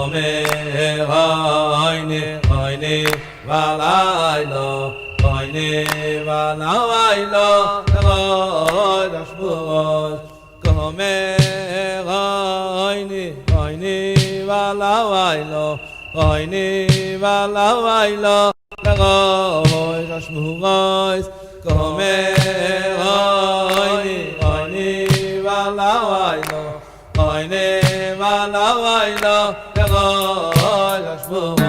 Kome Hoine Hoine Valaylo Hoine Valaylo Eloi Rashbos Kome Hoine Hoine Valaylo Hoine Valaylo Eloi Rashbos Kome Hoine Hoine Valaylo Hoine Valaylo Eloi Rashbos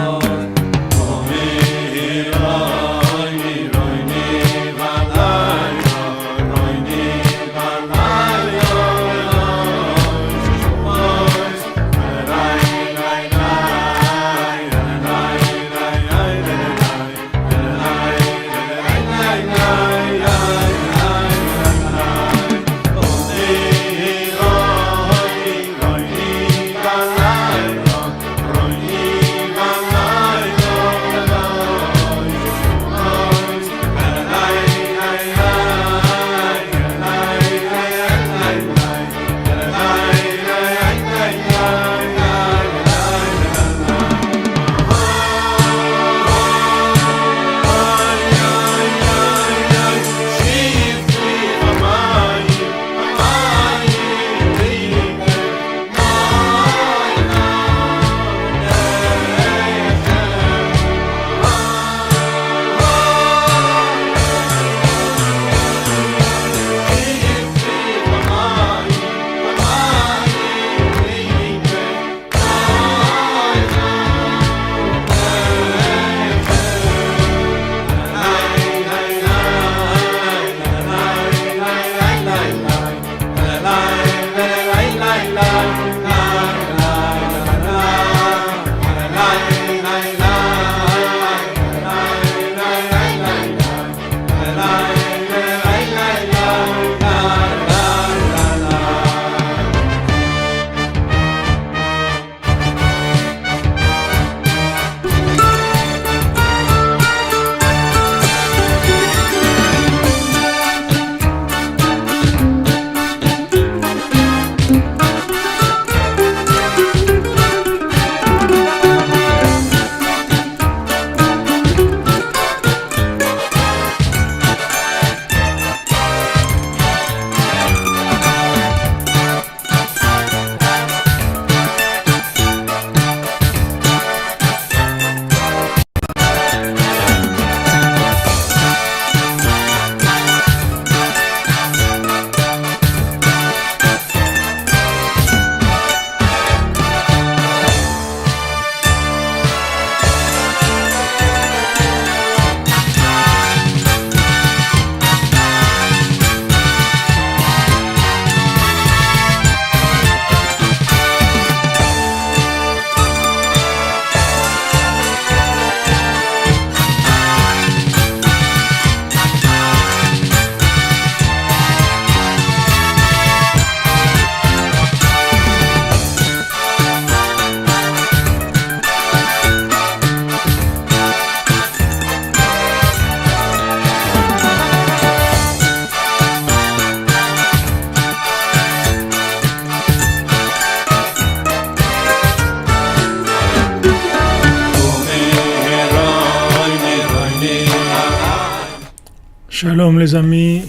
Shalom les amis,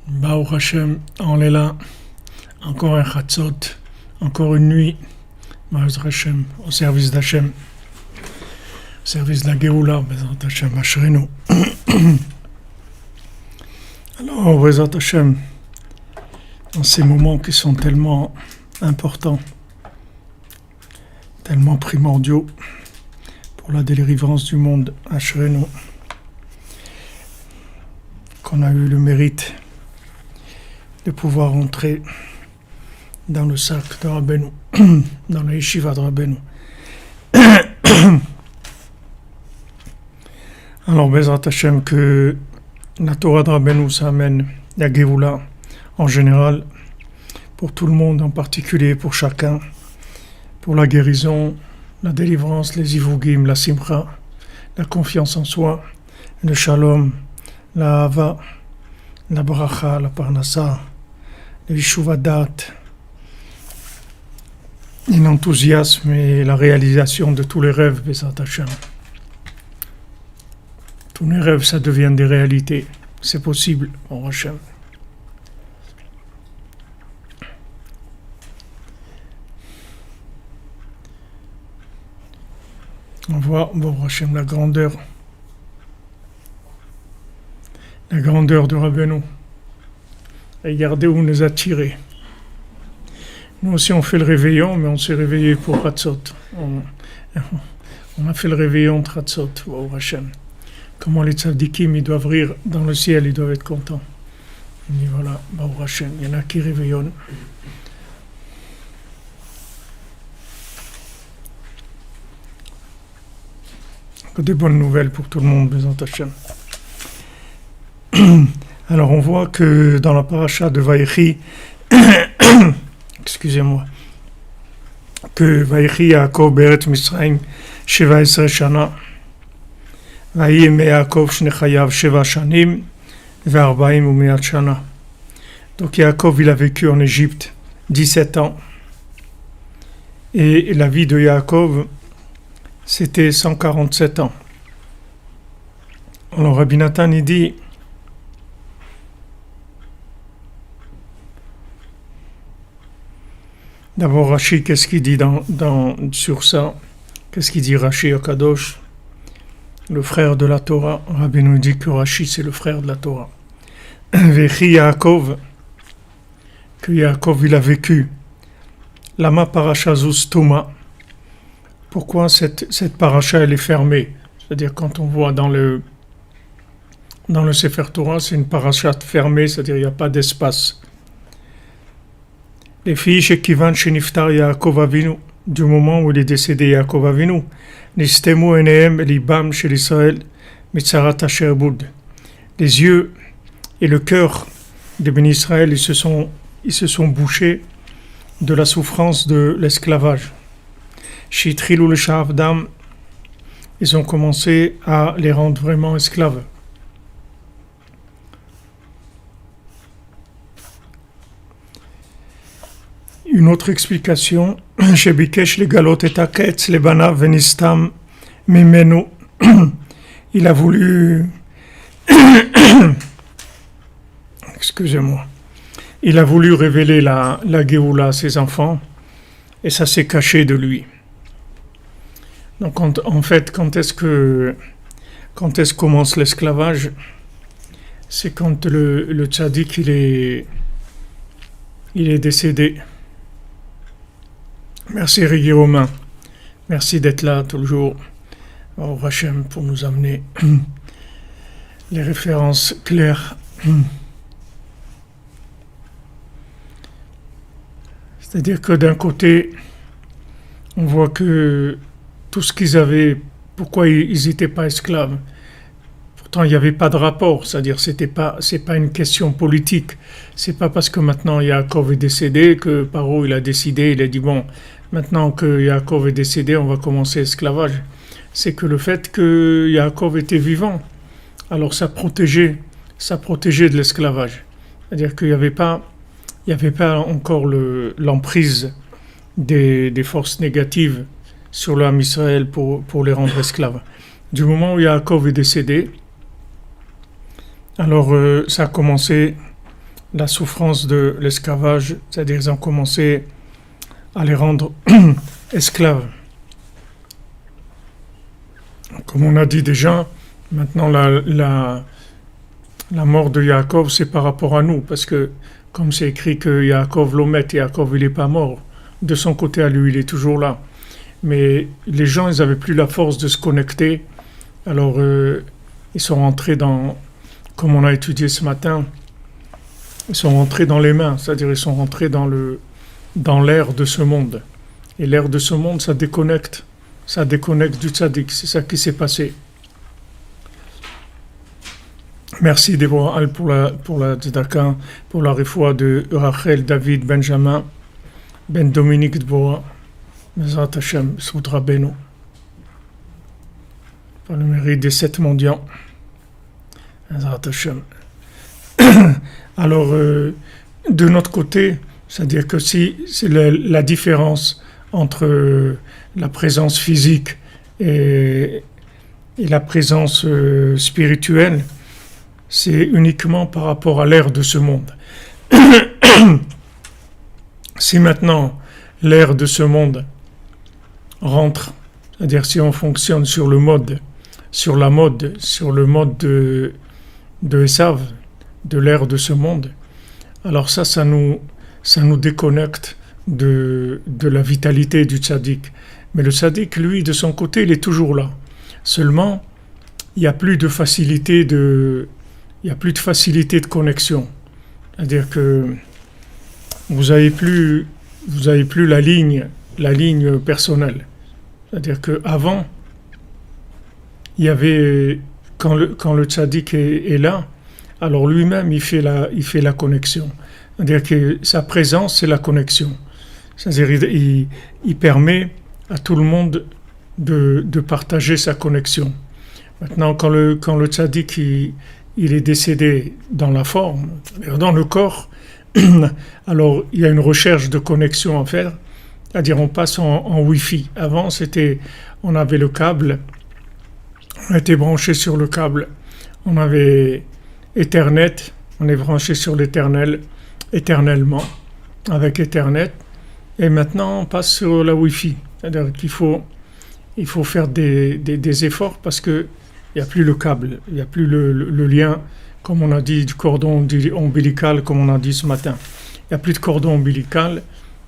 Baruch Hashem, on est là, encore un Chatzot, encore une nuit, Baruch Hashem, au service d'Hashem, au service de la Géoula, Bezrat Hashem, Ashrenu. Alors, Bezrat Hashem, dans ces moments qui sont tellement importants, tellement primordiaux pour la délivrance du monde, Ashrenu, qu'on a eu le mérite de pouvoir entrer dans le cercle de Rabbeinu, dans la yeshiva de Rabbeinu. Alors, Bezrat Hashem, que la Torah de Rabbeinu, ça amène la Géoula en général, pour tout le monde, en particulier pour chacun, pour la guérison, la délivrance, les ivugim, la simcha, la confiance en soi, le shalom, la hava, la bracha, la parnassa, le yishuvadat, et l'enthousiasme et la réalisation de tous les rêves, Bezat Hashem. Tous les rêves, ça devient des réalités. C'est possible, Baruch Hashem. On voit, Baruch Hashem, la grandeur de Rabbeinu. Regardez où il nous a tirés. Nous aussi on fait le réveillon, mais on s'est réveillé pour Hatzot. On a fait le réveillon de Hatzot, Baruch Hashem. Comment les tzadikim, ils doivent rire dans le ciel, ils doivent être contents. Il dit voilà, Baruch Hashem, il y en a qui réveillonnent. Que des bonnes nouvelles pour tout le monde, Bezat Hashem. Alors on voit que dans la paracha de Vaïchi, excusez-moi, que Vaïchi Yaakov Beret Misraim Sheva Esre Shana Vaïm Yaakov Shne Chayav Sheva Shanim Ve'arbaim U'meat Shana. Donc Yaakov il a vécu en Égypte 17 ans et la vie de Yaakov c'était 147 ans. Alors Rabbi Nathan il dit d'abord Rashi, qu'est-ce qu'il dit sur ça? Qu'est-ce qu'il dit Rashi Akadosh, le frère de la Torah? Rabbi nous dit que Rashi c'est le frère de la Torah. Vechi Yaakov, que Yaakov il a vécu. Lama paracha zus tuma. Pourquoi cette paracha elle est fermée? C'est-à-dire quand on voit dans le Sefer Torah, c'est une paracha fermée, c'est-à-dire il n'y a pas d'espace. Les filles chez Kivan chez Niftar Yaakov Avinu, du moment où il est décédé Yaakov Avinu, Nistemu enehem libam chez l'Israël, mitzarat asher boud. Les yeux et le cœur des bénis Israël, ils se sont bouchés de la souffrance de l'esclavage. Shitrilou le Shavdam, ils ont commencé à les rendre vraiment esclaves. Une autre explication, Shebikesh le galot et aketz le bana venistam mimenu. Il a voulu, excusez-moi, il a voulu révéler la Géoula à ses enfants et ça s'est caché de lui. Donc en fait, quand est-ce commence l'esclavage? C'est quand le tzaddik il est décédé. Merci Régis Romain, merci d'être là toujours au Hachem pour nous amener les références claires. C'est-à-dire que d'un côté, on voit que tout ce qu'ils avaient, pourquoi ils n'étaient pas esclaves? Pourtant, il n'y avait pas de rapport, c'est-à-dire c'est pas une question politique. C'est pas parce que maintenant Yaakov est décédé que Paro il a décidé, il a dit bon, maintenant que Yaakov est décédé, on va commencer l'esclavage. C'est que le fait que Yaakov était vivant, alors ça protégeait de l'esclavage. C'est-à-dire qu'il n'y avait pas encore l'emprise des forces négatives sur l'âme Israël pour les rendre esclaves. Du moment où Yaakov est décédé, alors ça a commencé la souffrance de l'esclavage, c'est-à-dire ils ont commencé à les rendre esclaves. Comme on a dit déjà, maintenant la mort de Yaakov c'est par rapport à nous, parce que comme c'est écrit que Yaakov l'omet, Yaakov il n'est pas mort, de son côté à lui il est toujours là. Mais les gens ils n'avaient plus la force de se connecter, alors ils sont rentrés dans, comme on a étudié ce matin, ils sont rentrés dans les mains, c'est-à-dire ils sont rentrés dans l'air de ce monde. Et l'air de ce monde, ça déconnecte du tzaddik, c'est ça qui s'est passé. Merci Déborah Al pour la tzedaka, pour la refoua de Rachel, David, Benjamin, Ben Dominique Déborah, Bezrat Hashem, Soudra Beno, par le mérite des 7 mendiants. Bezrat Hashem. Alors, de notre côté, c'est-à-dire que si c'est la différence entre la présence physique et la présence spirituelle, c'est uniquement par rapport à l'ère de ce monde. Si maintenant l'ère de ce monde rentre, c'est-à-dire si on fonctionne sur le mode de Esav, de l'ère de ce monde, alors ça nous déconnecte de la vitalité du tzaddik. Mais le tzaddik, lui, de son côté, il est toujours là. Seulement, il n'y a plus de facilité de connexion. C'est-à-dire que vous avez plus la ligne personnelle. C'est-à-dire qu'avant, il y avait, quand le tzaddik est là, alors lui-même, il fait la connexion. C'est-à-dire que sa présence, c'est la connexion. C'est-à-dire il permet à tout le monde de partager sa connexion. Maintenant, quand le tzaddik il est décédé dans la forme, dans le corps, alors il y a une recherche de connexion à faire, c'est-à-dire on passe en Wi-Fi. Avant, on avait le câble, on était branché sur le câble, on avait Ethernet, on est branché sur l'éternel, éternellement, avec Ethernet, et maintenant on passe sur la Wi-Fi. C'est-à-dire qu'il faut faire des efforts parce que il n'y a plus le câble, il n'y a plus le lien, comme on a dit, du cordon ombilical, comme on a dit ce matin. Il n'y a plus de cordon ombilical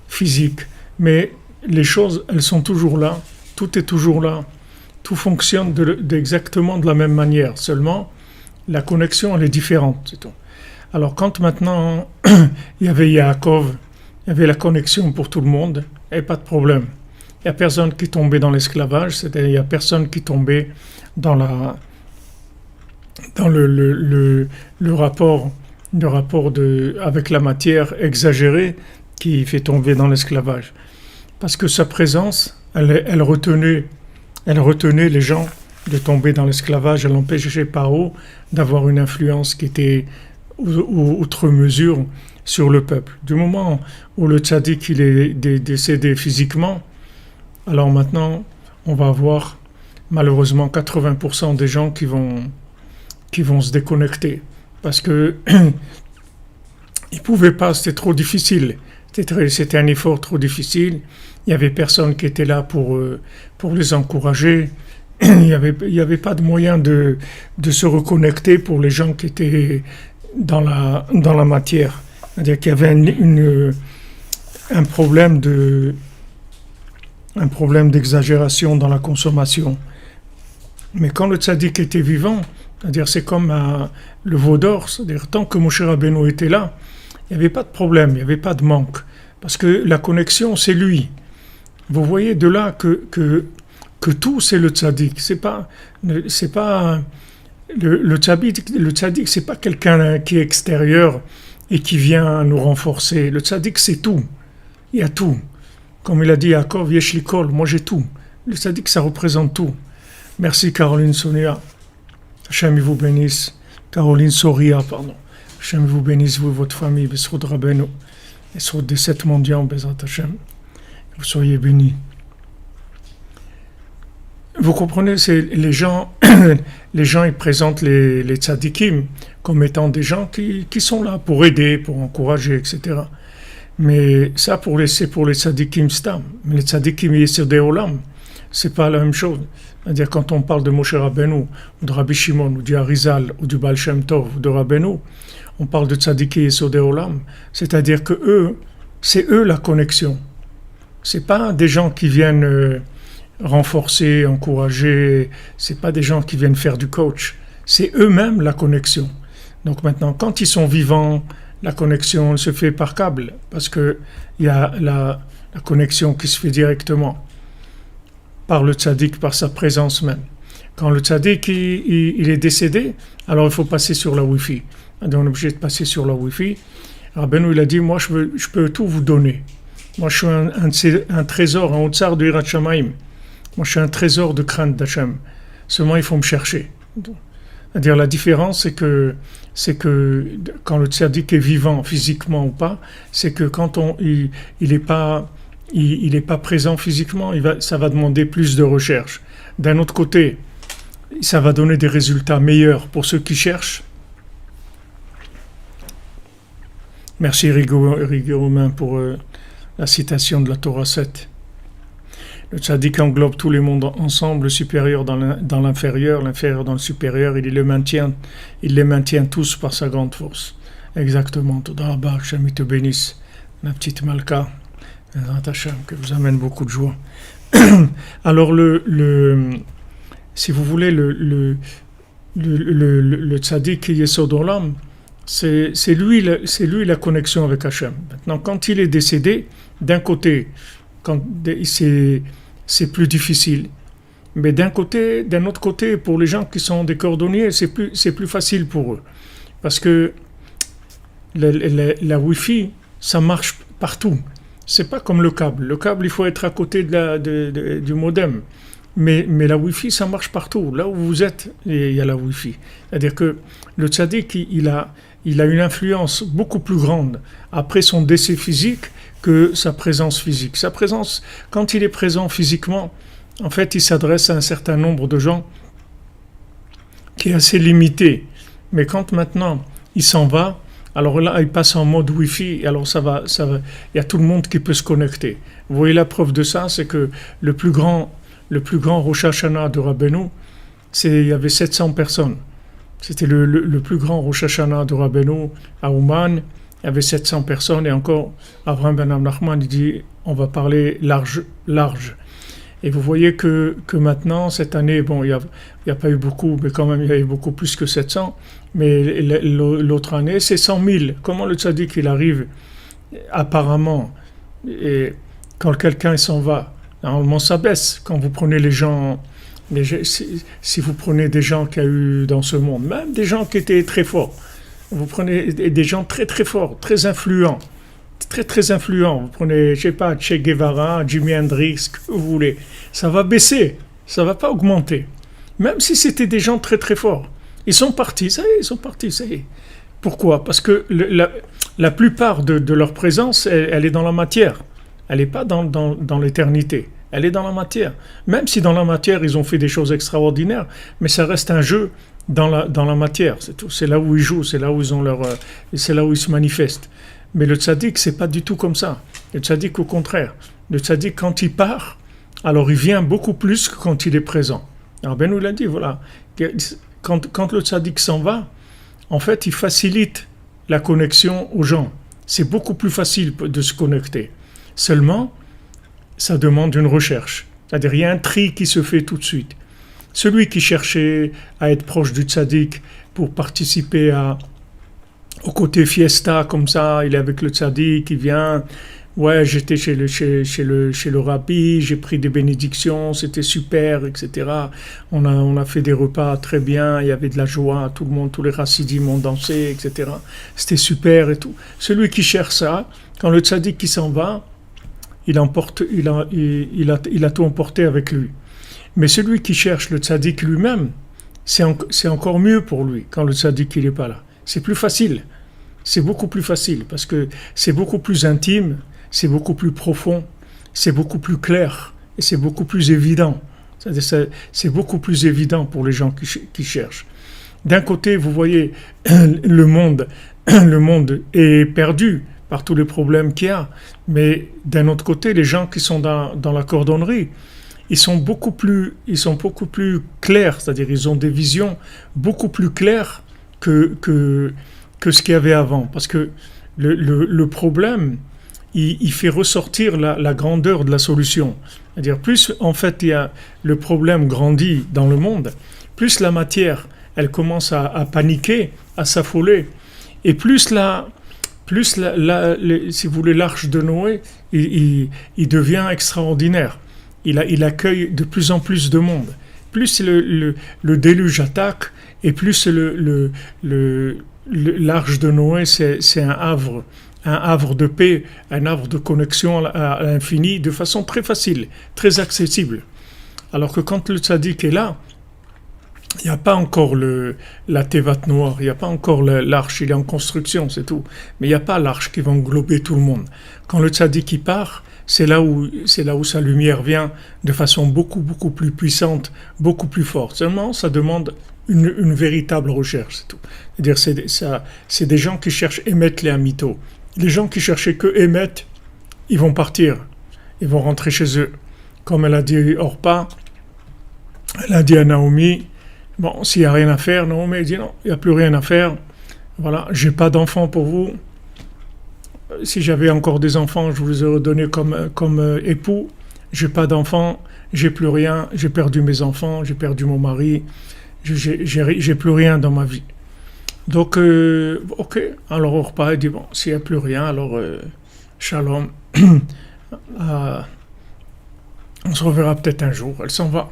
physique, mais les choses, elles sont toujours là, tout est toujours là, tout fonctionne exactement de la même manière, seulement la connexion, elle est différente, c'est tout. Alors quand maintenant, il y avait Yaakov, il y avait la connexion pour tout le monde, et pas de problème. Il n'y a personne qui tombait dans l'esclavage, c'est-à-dire il n'y a personne qui tombait dans le rapport avec la matière exagérée qui fait tomber dans l'esclavage. Parce que sa présence, elle retenait les gens de tomber dans l'esclavage, elle empêchait Paro d'avoir une influence qui était outre mesure sur le peuple. Du moment où le tzaddik il est décédé physiquement, alors maintenant on va avoir malheureusement 80% des gens qui vont se déconnecter parce que ils pouvaient pas, c'était trop difficile, c'était un effort trop difficile. Il y avait personne qui était là pour les encourager. Il y avait pas de moyen de se reconnecter pour les gens qui étaient dans la matière. C'est-à-dire qu'il y avait un problème d'exagération dans la consommation. Mais quand le tzaddik était vivant, c'est-à-dire c'est comme le veau d'or, c'est-à-dire tant que Moshe Rabbeinu était là, il n'y avait pas de problème, il n'y avait pas de manque. Parce que la connexion, c'est lui. Vous voyez de là que tout c'est le tzaddik. C'est pas le tzaddik, c'est pas quelqu'un qui est extérieur et qui vient nous renforcer. Le tzaddik, c'est tout. Il y a tout. Comme il a dit Yaakov, yesh li kol, moi j'ai tout. Le tzaddik, ça représente tout. Merci Caroline Sonia. Hachem vous bénisse. Caroline Soria, pardon. Hachem vous bénisse, vous et votre famille. Besrod Rabbeinu. Besrod des 7 mondiaux, Bezrat Hachem. Vous soyez bénis. Vous comprenez, c'est les gens ils présentent les tzadikim comme étant des gens qui sont là pour aider, pour encourager, etc. Mais ça, c'est pour les tzadikim stam. Mais les tzadikim yesodei olam, c'est pas la même chose. C'est-à-dire quand on parle de Moshe Rabbeinu, ou de Rabbi Shimon, ou du Arizal, ou du Baal Shem Tov, ou de Rabbeinu, on parle de tzadikim yesodei olam. C'est-à-dire que c'est eux la connexion. C'est pas des gens qui viennent renforcer, encourager, c'est pas des gens qui viennent faire du coach, c'est eux-mêmes la connexion. Donc maintenant, quand ils sont vivants, la connexion se fait par câble, parce que il y a la connexion qui se fait directement par le tzaddik, par sa présence même. Quand le tzaddik il est décédé, alors il faut passer sur la Wi-Fi. Donc on est obligé de passer sur la Wi-Fi. Rabbeinu il a dit, moi je peux tout vous donner. Moi je suis un trésor, un Otsar de Hirat Shamayim. Moi, je suis un trésor de crainte d'Hachem. Seulement, il faut me chercher. C'est-à-dire, la différence, c'est que quand le tzaddik est vivant, physiquement ou pas, c'est que quand il n'est pas il n'est pas présent physiquement, ça va demander plus de recherche. D'un autre côté, ça va donner des résultats meilleurs pour ceux qui cherchent. Merci Rigo Romain pour la citation de la Torah 7. Le tzaddik englobe tous les mondes ensemble, le supérieur dans l'inférieur, l'inférieur dans le supérieur, il les maintient tous par sa grande force. Exactement. Toda Rabba, Hashem te bénisse. La petite Malka, Hashem, que vous amène beaucoup de joie. Alors, si vous voulez, le tzaddik Yesod Olam, c'est lui la connexion avec Hashem. Maintenant, quand il est décédé, d'un côté, c'est plus difficile. Mais d'un autre côté, pour les gens qui sont des cordonniers, c'est plus facile pour eux. Parce que la Wi-Fi, ça marche partout. C'est pas comme le câble. Le câble, il faut être à côté du modem. Mais la Wi-Fi, ça marche partout. Là où vous êtes, il y a la Wi-Fi. C'est-à-dire que le tzaddik, il a une influence beaucoup plus grande après son décès physique que sa présence physique. Sa présence, quand il est présent physiquement, en fait, il s'adresse à un certain nombre de gens qui est assez limité. Mais quand maintenant, il s'en va, alors là, il passe en mode Wi-Fi, alors ça va, il y a tout le monde qui peut se connecter. Vous voyez la preuve de ça, c'est que le plus grand Rosh Hashanah de Rabbeinu, il y avait 700 personnes. C'était le plus grand Rosh Hashanah de Rabbeinu à Ouman. Il y avait 700 personnes et encore, Avraham Ben Nachman, il dit, on va parler large. Et vous voyez que maintenant, cette année, bon, il n'y a pas eu beaucoup, mais quand même, il y a eu beaucoup plus que 700. Mais l'autre année, c'est 100 000. Comment le tzaddik, il arrive, apparemment, et quand quelqu'un s'en va, normalement, ça baisse. Quand vous prenez les gens, si vous prenez des gens qu'il y a eu dans ce monde, même des gens qui étaient très forts, vous prenez des gens très très forts, très influents, très influents. Vous prenez, je sais pas, Che Guevara, Jimi Hendrix, ce que vous voulez. Ça va baisser, ça va pas augmenter. Même si c'était des gens très très forts. Ils sont partis, ça y est, ça y est. Pourquoi ? Parce que la plupart de leur présence, elle est dans la matière. Elle n'est pas dans l'éternité. Elle est dans la matière. Même si dans la matière, ils ont fait des choses extraordinaires, mais ça reste un jeu dans la matière. C'est tout. C'est là où ils jouent, c'est là où c'est là où ils se manifestent. Mais le tzaddik, c'est pas du tout comme ça. Le tzaddik, au contraire. Le tzaddik, quand il part, alors il vient beaucoup plus que quand il est présent. Alors Ben nous l'a dit, voilà. Quand le tzaddik s'en va, en fait, il facilite la connexion aux gens. C'est beaucoup plus facile de se connecter. Seulement, ça demande une recherche. C'est-à-dire, il y a un tri qui se fait tout de suite. Celui qui cherchait à être proche du tzaddik pour participer au côté fiesta, comme ça, il est avec le tzaddik, il vient, ouais, j'étais chez le rabbi, j'ai pris des bénédictions, c'était super, etc. On a fait des repas très bien, il y avait de la joie, tout le monde, tous les chassidim ont dansé, etc. C'était super et tout. Celui qui cherche ça, quand le tzaddik qui s'en va, il a tout emporté avec lui. Mais celui qui cherche le tzaddik lui-même, c'est encore mieux pour lui quand le tzaddik il n'est pas là. C'est plus facile. C'est beaucoup plus facile parce que c'est beaucoup plus intime, c'est beaucoup plus profond, c'est beaucoup plus clair et c'est beaucoup plus évident. C'est beaucoup plus évident pour les gens qui cherchent. D'un côté, vous voyez, le monde est perdu par tous les problèmes qu'il y a. Mais d'un autre côté, les gens qui sont dans la cordonnerie, ils sont beaucoup plus clairs, c'est-à-dire ils ont des visions beaucoup plus claires que ce qu'il y avait avant. Parce que le problème, il fait ressortir la grandeur de la solution. C'est-à-dire plus, en fait, le problème grandit dans le monde, plus la matière, elle commence à paniquer, à s'affoler, et plus si vous voulez, l'arche de Noé, il devient extraordinaire. Il accueille de plus en plus de monde. Plus le déluge attaque, et plus l'arche de Noé, c'est un havre de paix, un havre de connexion à l'infini, de façon très facile, très accessible. Alors que quand le tzaddik est là, il n'y a pas encore la Tevat noire, il n'y a pas encore l'arche, il est en construction, c'est tout. Mais il n'y a pas l'arche qui va englober tout le monde. Quand le tzaddik y part, c'est là où sa lumière vient de façon beaucoup plus puissante, beaucoup plus forte. Seulement, ça demande une véritable recherche, c'est tout. C'est-à-dire, c'est des gens qui cherchent émettre les amitos. Les gens qui cherchaient que émettre, ils vont partir, ils vont rentrer chez eux. Comme elle a dit Orpa, elle a dit à Naomi, bon, s'il n'y a rien à faire, Naomi dit non, il n'y a plus rien à faire. Voilà, j'ai pas d'enfants pour vous. Si j'avais encore des enfants, je vous les aurais donnés comme époux. J'ai pas d'enfants, j'ai plus rien, j'ai perdu mes enfants, j'ai perdu mon mari, j'ai plus rien dans ma vie. Donc, ok, alors Orpa dit bon, s'il n'y a plus rien, alors shalom, on se reverra peut-être un jour. Elle s'en va.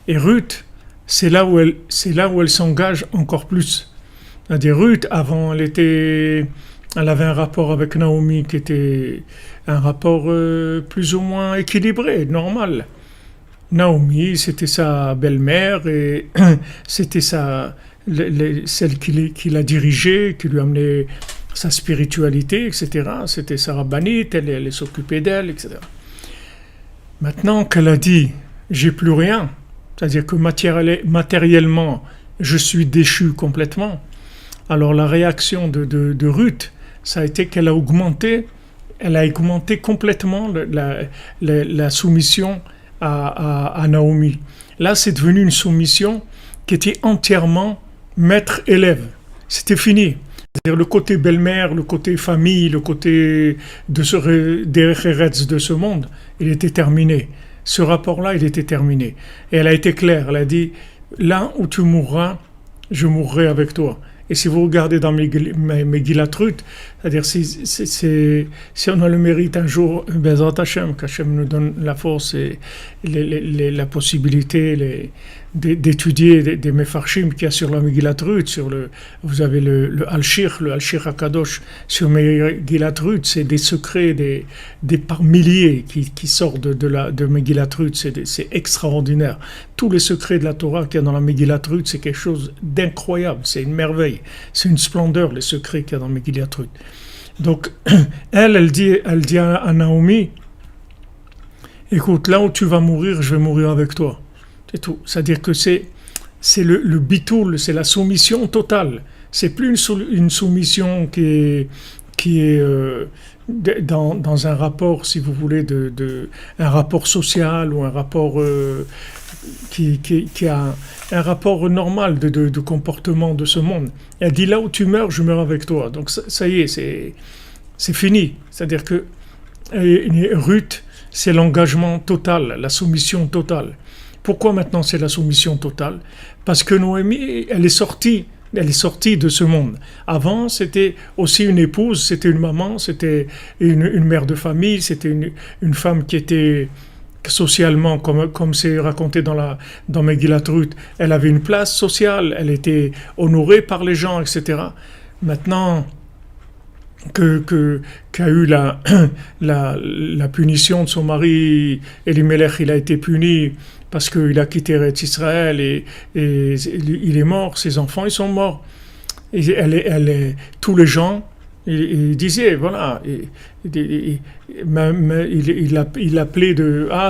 Et Ruth, c'est là où elle s'engage encore plus. C'est-à-dire Ruth, avant, elle avait un rapport avec Naomi qui était un rapport plus ou moins équilibré, normal. Naomi, c'était sa belle-mère et c'était celle qui l'a dirigée, qui lui amenait sa spiritualité, etc. C'était sa rabbinite, elle s'occupait d'elle, etc. Maintenant qu'elle a dit « j'ai plus rien », c'est-à-dire que matériellement, je suis déchu complètement, alors la réaction de Ruth, ça a été qu'elle a augmenté complètement la soumission à Naomi. Là, c'est devenu une soumission qui était entièrement maître-élève. C'était fini. C'est-à-dire le côté belle-mère, le côté famille, le côté des Eretz de ce monde, il était terminé. Ce rapport-là, il était terminé. Et elle a été claire. Elle a dit, là où tu mourras, je mourrai avec toi. Et si vous regardez dans Megillat Ruth, c'est-à-dire si on a le mérite un jour, Bezrat Hashem, qu'Hashem nous donne la force et la possibilité d'étudier des mefarshim qu'il y a sur la Megillat Ruth, vous avez le Al-Shir HaKadosh sur Megillat Ruth, c'est des secrets, des par milliers qui sortent de Megillat Ruth, c'est extraordinaire. Tous les secrets de la Torah qu'il y a dans la Megillat Ruth, c'est quelque chose d'incroyable, c'est une merveille, c'est une splendeur, les secrets qu'il y a dans Megillat Ruth. Donc, elle dit à Naomi, écoute, là où tu vas mourir, je vais mourir avec toi. C'est tout. C'est-à-dire que c'est le bitoul, c'est la soumission totale. C'est plus une soumission qui est dans un rapport, si vous voulez, un rapport social ou un rapport qui a un rapport normal de comportement de ce monde. Elle dit là où tu meurs, je meurs avec toi. Donc ça y est, c'est fini. C'est-à-dire que Ruth, c'est l'engagement total, la soumission totale. Pourquoi maintenant c'est la soumission totale? Parce que Noémie, elle est sortie de ce monde. Avant, c'était aussi une épouse, c'était une maman, c'était une mère de famille, c'était une femme qui était socialement, comme c'est raconté dans Megillat Ruth, elle avait une place sociale, elle était honorée par les gens, etc. Maintenant qu'a eu la punition de son mari, Elimelech, il a été puni parce qu'il a quitté Eretz Israël et il est mort, ses enfants ils sont morts. Et tous les gens, il disait, voilà, il appelait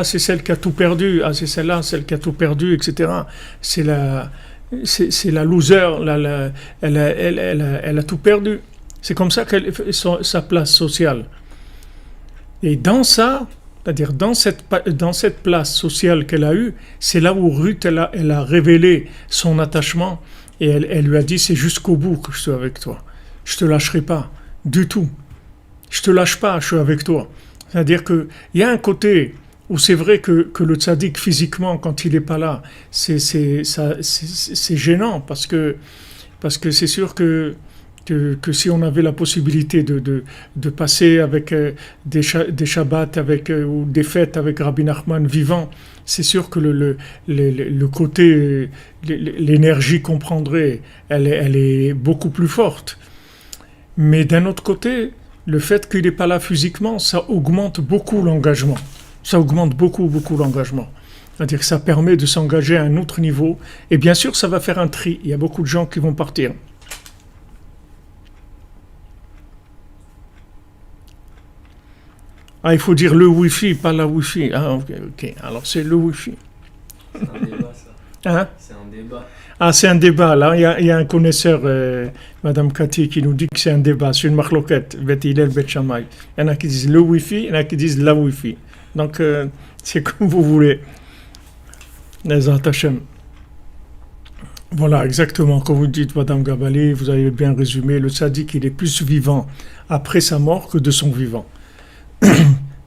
c'est celle qui a tout perdu, c'est celle-là, celle qui a tout perdu, etc. C'est la loser, elle a tout perdu. C'est comme ça qu'elle fait sa place sociale. Et dans ça, c'est-à-dire dans cette place sociale qu'elle a eue, c'est là où Ruth, elle a révélé son attachement et elle lui a dit, c'est jusqu'au bout que je suis avec toi. Je te lâcherai pas, du tout. Je te lâche pas, je suis avec toi. C'est-à-dire qu'il y a un côté où c'est vrai que le tzaddik, physiquement, quand il n'est pas là, c'est gênant parce que c'est sûr que si on avait la possibilité de passer avec des Shabbats ou des fêtes avec Rabbi Nachman vivant, c'est sûr que le côté, l'énergie qu'on prendrait, elle est beaucoup plus forte. Mais d'un autre côté, le fait qu'il n'est pas là physiquement, ça augmente beaucoup l'engagement. Ça augmente beaucoup l'engagement. C'est-à-dire que ça permet de s'engager à un autre niveau. Et bien sûr, ça va faire un tri. Il y a beaucoup de gens qui vont partir. Ah, il faut dire le Wi-Fi, pas la Wi-Fi. Ah, ok. Alors c'est le Wi-Fi. C'est un débat, ça. Hein? C'est un débat. Ah, c'est un débat. Là, il y a un connaisseur, Madame Cathy, qui nous dit que c'est un débat. C'est une marloquette. Bet Hillel, Bet Shammai. Il y en a qui disent le Wi-Fi, il y en a qui disent la Wi-Fi. Donc, c'est comme vous voulez. Les Hashem. Voilà, exactement. Comme vous dites, Madame Gabali, vous avez bien résumé. Le tzaddik, il est plus vivant après sa mort que de son vivant.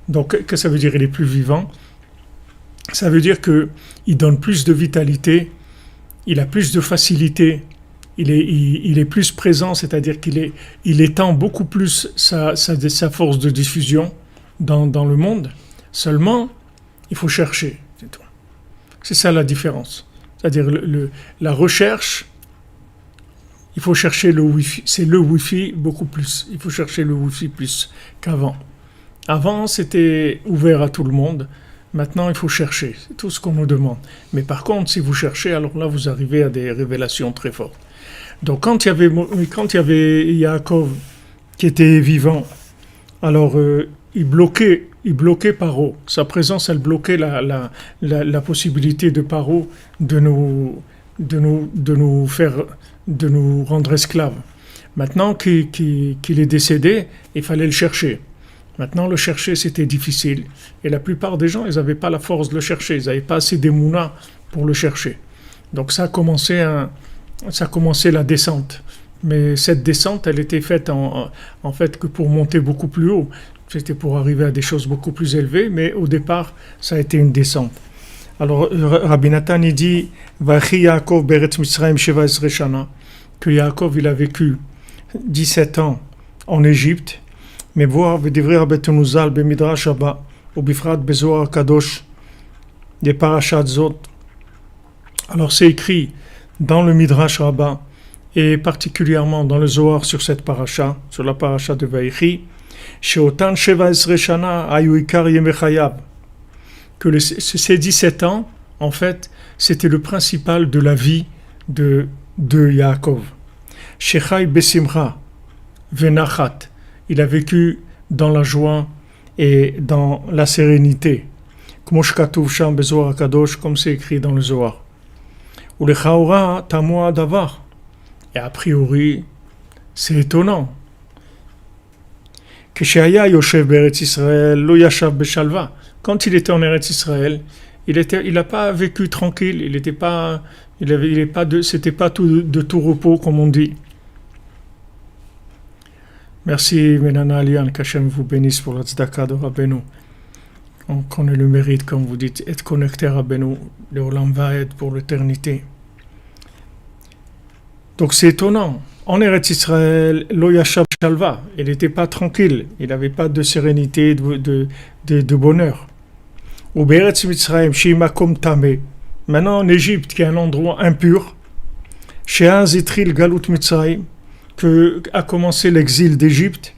Donc, qu'est-ce que ça veut dire, il est plus vivant? Ça veut dire qu'il donne plus de vitalité, il a plus de facilité, il est plus présent, c'est-à-dire il étend beaucoup plus sa force de diffusion dans le monde. Seulement, il faut chercher, c'est tout. C'est ça la différence. C'est-à-dire la recherche, il faut chercher le Wi-Fi. C'est le Wi-Fi beaucoup plus. Il faut chercher le Wi-Fi plus qu'avant. Avant, c'était ouvert à tout le monde. Maintenant, il faut chercher. C'est tout ce qu'on nous demande. Mais par contre, si vous cherchez, alors là, vous arrivez à des révélations très fortes. Donc, quand il y avait Yaakov qui était vivant, alors il bloquait Paro. Sa présence, elle bloquait la possibilité de Paro de nous rendre esclaves. Maintenant qu'il est décédé, il fallait le chercher. Maintenant, le chercher, c'était difficile. Et la plupart des gens, ils n'avaient pas la force de le chercher. Ils n'avaient pas assez d'émouna pour le chercher. Donc, ça a commencé la descente. Mais cette descente, elle était faite en fait que pour monter beaucoup plus haut. C'était pour arriver à des choses beaucoup plus élevées. Mais au départ, ça a été une descente. Alors, Rabbi Nathan, il dit Vachi Yaakov beretz Mitzrayim 17 shana, que Yaakov, il a vécu 17 ans en Égypte. Mais voir ודברי רבנו ז"ל במדרש הבא, ובפרט בזוהר הקדוש, des parashat zot. Alors c'est écrit dans le Midrash Rabbah et particulièrement dans le Zohar sur cette paracha, sur la paracha de Vaïchi, sheotan 17 shana ayu ikar yemei chayav, que ces 17 ans, en fait, c'était le principal de la vie de Yaakov. Shechai besimcha venachat. Il a vécu dans la joie et dans la sérénité. Comme c'est écrit dans le Zohar. Et a priori, c'est étonnant. Quand il était en Eretz Israël, il n'a pas vécu tranquille. C'était pas de tout repos, comme on dit. Merci, Menana Alian, qu'Hachem vous bénisse pour la tzedaka de Rabbeinu. On connaît le mérite, comme vous dites, être connecté à Rabbeinu, le Olam Vaed pour l'éternité. Donc c'est étonnant. En Eretz Israël, Lo Yashav Shalva, il n'était pas tranquille, il n'avait pas de sérénité, de bonheur. Ou Beretz Mitzrayim, Shimakom Tame. Maintenant en Égypte, qui est un endroit impur, She'an Zitril Galut Mitzrayim, que a commencé l'exil d'Égypte,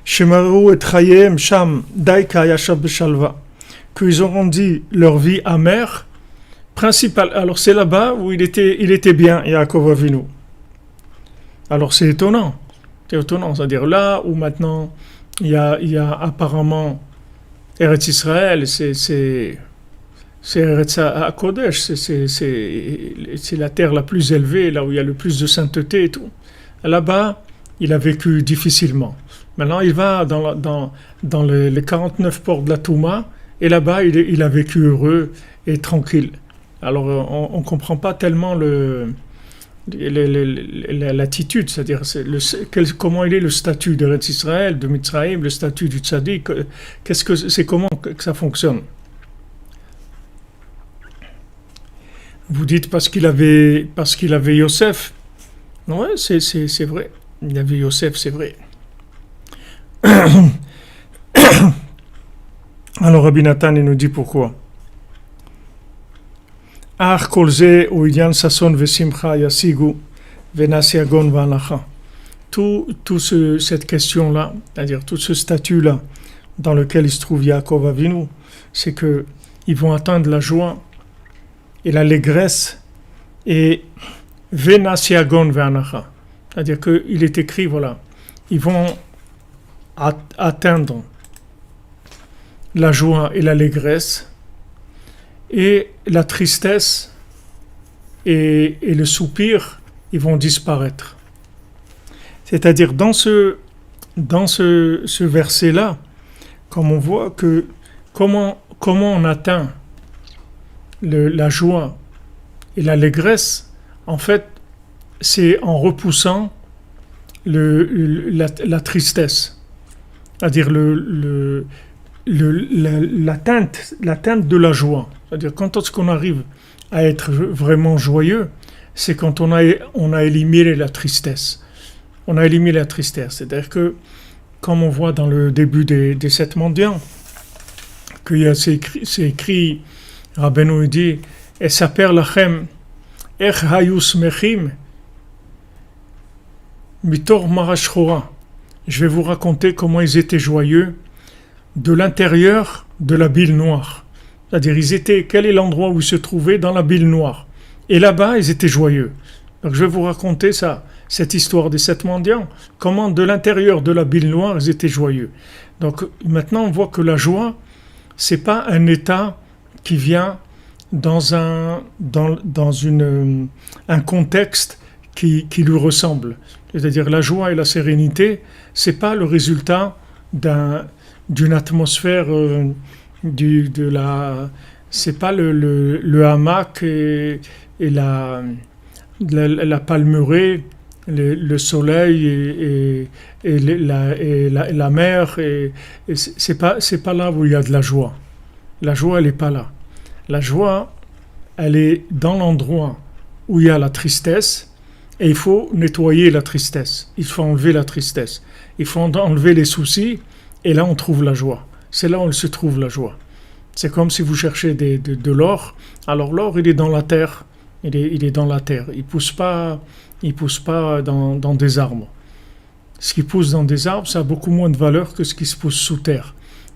Shemaru et Chayem Sham Daika Yashav Beshalva, qu'ils ont rendu leur vie amère, principale. Alors c'est là-bas où il était bien, Yaakov Avinu. Alors c'est étonnant, c'est-à-dire là où maintenant il y a apparemment Eretz Israël, c'est Eretz HaKodesh, c'est la terre la plus élevée, là où il y a le plus de sainteté et tout. Là-bas, il a vécu difficilement. Maintenant, il va dans les 49 ports de la Touma, et là-bas, il a vécu heureux et tranquille. Alors, on ne comprend pas tellement l'attitude, c'est-à-dire comment il est le statut d'Eretz Israël, de Mitzrayim, le statut du tzaddik, c'est comment que ça fonctionne. Vous dites parce qu'il avait Yosef. Oui, c'est vrai. Il avait Yosef, c'est vrai. Alors Rabbi Nathan, il nous dit pourquoi. Ach kolze uidian sason vesimcha yasigu venasiagon vanacha. Cette question-là, c'est-à-dire tout ce statut-là dans lequel il se trouve Yaakov Avinu, c'est que ils vont atteindre la joie et l'allégresse et venasiagon vanacha. C'est-à-dire qu'il est écrit, voilà, ils vont atteindre la joie et l'allégresse, et la tristesse et le soupir, ils vont disparaître. C'est-à-dire dans ce verset-là, comme on voit que comment on atteint la joie et l'allégresse, en fait, c'est en repoussant la tristesse, c'est-à-dire l'atteinte de la joie. C'est-à-dire quand est-ce qu'on arrive à être vraiment joyeux, c'est quand on a éliminé la tristesse. On a éliminé la tristesse. C'est-à-dire que, comme on voit dans le début des 7 mendiants, c'est écrit, Rabbeinu dit, Esaper lachem, ech hayu smechim, mitor marashchora. Je vais vous raconter comment ils étaient joyeux de l'intérieur de la bile noire. C'est-à-dire, quel est l'endroit où ils se trouvaient dans la bile noire. Et là-bas, ils étaient joyeux. Donc, je vais vous raconter cette histoire des 7 mendiants, comment de l'intérieur de la bile noire, ils étaient joyeux. Donc, maintenant, on voit que la joie, c'est pas un état qui vient dans un contexte qui lui ressemble. C'est-à-dire, la joie et la sérénité, c'est pas le résultat d'une atmosphère c'est pas le hamac et la palmeraie, le soleil et la mer, et c'est pas là où il y a de la joie. La joie, elle est pas là. La joie, elle est dans l'endroit où il y a la tristesse, et il faut nettoyer la tristesse. Il faut enlever la tristesse. Il faut enlever les soucis, et là on trouve la joie. C'est là où se trouve la joie. C'est comme si vous cherchez de l'or. Alors l'or, il est dans la terre. Il est dans la terre. Il pousse pas dans des arbres. Ce qui pousse dans des arbres, ça a beaucoup moins de valeur que ce qui se pousse sous terre.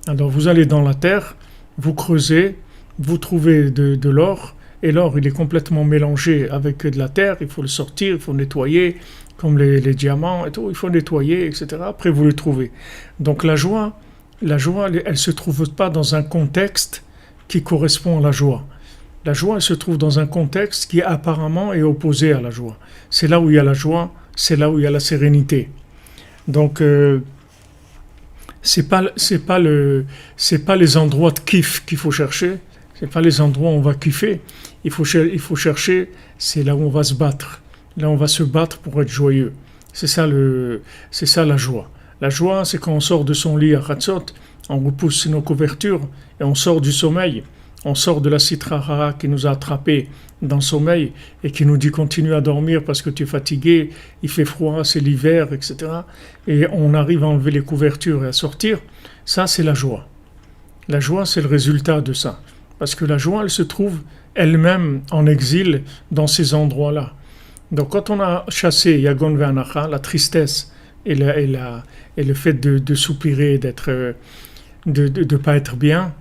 Alors vous allez dans la terre, vous creusez, vous trouvez de l'or, et l'or, il est complètement mélangé avec de la terre. Il faut le sortir, il faut nettoyer, comme les diamants et tout. Il faut nettoyer, etc. Après, vous le trouvez. Donc la joie, elle se trouve pas dans un contexte qui correspond à la joie. La joie, elle se trouve dans un contexte qui apparemment est opposé à la joie. C'est là où il y a la joie, c'est là où il y a la sérénité. Donc, c'est pas les endroits de kiff qu'il faut chercher. C'est pas les endroits où on va kiffer. Il faut chercher, c'est là où on va se battre. Là, on va se battre pour être joyeux. C'est ça la joie. La joie, c'est quand on sort de son lit à Chatzot, on repousse nos couvertures et on sort du sommeil. On sort de la sitra hara qui nous a attrapés dans le sommeil et qui nous dit continue à dormir parce que tu es fatigué, il fait froid, c'est l'hiver, etc. Et on arrive à enlever les couvertures et à sortir. Ça, c'est la joie. La joie, c'est le résultat de ça. Parce que la joie, elle se trouve elle-même en exil dans ces endroits-là. Donc quand on a chassé Yagon Ve'anacha, la tristesse et le fait de soupirer, de pas être bien,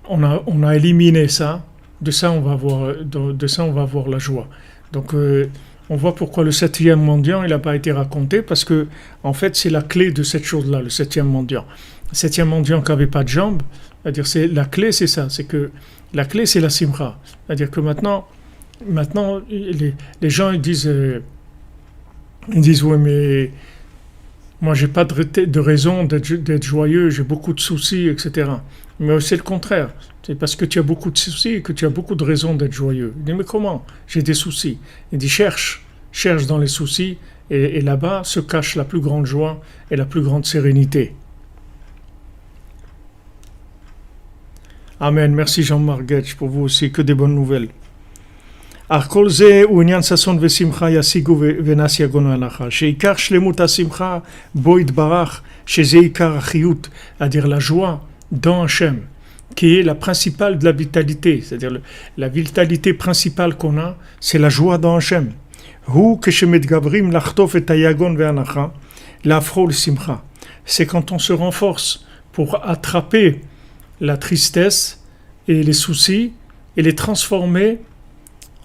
on a éliminé ça. De ça on va voir la joie. Donc on voit pourquoi le 7e mendiant il n'a pas été raconté, parce que en fait c'est la clé de cette chose-là, le 7e mendiant. Le 7e mendiant qui n'avait pas de jambes, c'est-à-dire la clé c'est ça, c'est que la clé c'est la simra. C'est-à-dire que maintenant les gens ils disent ouais mais moi j'ai pas de raison d'être joyeux, j'ai beaucoup de soucis, etc. Mais c'est le contraire. C'est parce que tu as beaucoup de soucis que tu as beaucoup de raisons d'être joyeux. Il dit mais comment? J'ai des soucis. Il dit cherche dans les soucis et là-bas se cache la plus grande joie et la plus grande sérénité. Amen. Merci Jean-Marc Getch, pour vous aussi, que des bonnes nouvelles. כל זה הוא עניין ששון ושמחה ישיגו ונס יגונו הנחה. שעיקר שלמות השמחה בו יתברך, שזה עיקר החיות, c'est-à-dire la joie dans Hachem, qui est la principale de la vitalité, c'est-à-dire la vitalité principale qu'on a, c'est la joie dans Hachem. הוא כשמתגברים לחטוף את היגון והנחה, להפכו לשמחה. C'est quand on se renforce pour attraper la tristesse et les soucis et les transformer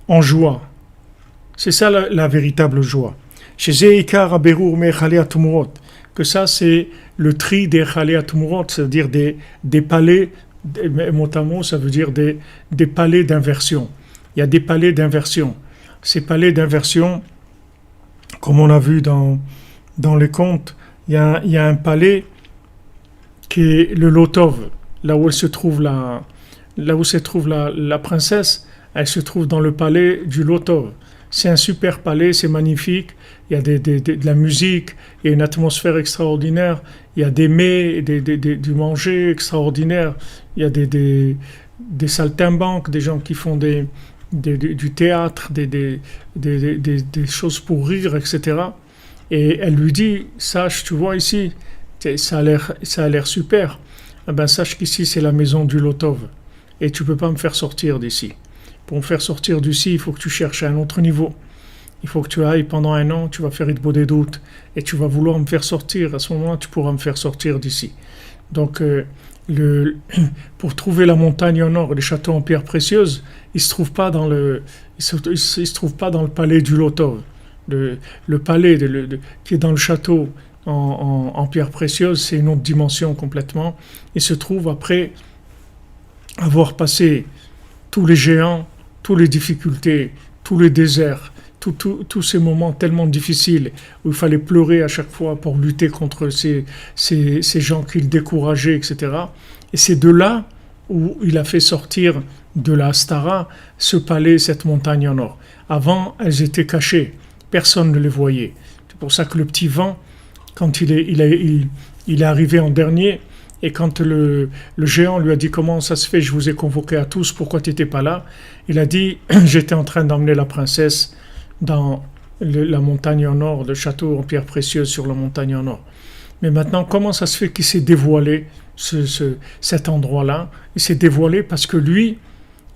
en joie. C'est ça la véritable joie. Que ça c'est le tri des Chalei Tumurot, c'est-à-dire des palais Mot à mot, ça veut dire des palais d'inversion. Il y a des palais d'inversion. Ces palais d'inversion, comme on a vu dans les contes, il y a un palais qui est le Lotov, là où se trouve la princesse, elle se trouve dans le palais du Lotov. C'est un super palais, c'est magnifique, il y a de la musique, il y a une atmosphère extraordinaire, il y a des mets, du manger extraordinaire, il y a des saltimbanques, des gens qui font du théâtre, des choses pour rire, etc. Et elle lui dit, sache, tu vois ici, ça a l'air super. Eh ben, sache qu'ici, c'est la maison du Lotov. Et tu ne peux pas me faire sortir d'ici. Pour me faire sortir d'ici, il faut que tu cherches à un autre niveau. Il faut que tu ailles pendant 1 an, tu vas faire Itbo des doutes. Et tu vas vouloir me faire sortir. À ce moment-là, tu pourras me faire sortir d'ici. Donc, pour trouver la montagne en or et les châteaux en pierre précieuse, il ne se trouve pas dans le palais du Lotov. Le palais qui est dans le château en pierre précieuse, c'est une autre dimension complètement. Il se trouve après avoir passé tous les géants, toutes les difficultés, tous les déserts, tous ces moments tellement difficiles où il fallait pleurer à chaque fois pour lutter contre ces gens qui le décourageaient, etc. Et c'est de là où il a fait sortir de la Astara ce palais, cette montagne en or. Avant, elles étaient cachées. Personne ne les voyait. C'est pour ça que le petit vent, quand il est arrivé en dernier, et quand le géant lui a dit « Comment ça se fait, je vous ai convoqué à tous, pourquoi tu n'étais pas là ?» Il a dit « J'étais en train d'emmener la princesse dans la montagne en or, le château en pierre précieuse sur la montagne en or. » Mais maintenant, comment ça se fait qu'il s'est dévoilé, cet endroit-là? Il s'est dévoilé parce que lui,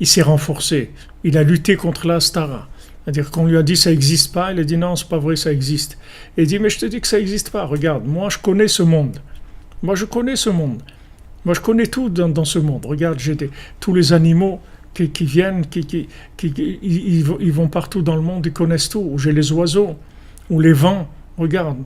il s'est renforcé. Il a lutté contre la Astara. C'est-à-dire qu'on lui a dit ça n'existe pas, il a dit non, c'est pas vrai, ça existe. Et il dit mais je te dis que ça n'existe pas, regarde, moi je connais ce monde. Moi je connais ce monde. Moi je connais tout dans ce monde. Regarde, tous les animaux qui viennent, ils vont partout dans le monde, ils connaissent tout. J'ai les oiseaux, ou les vents, regarde.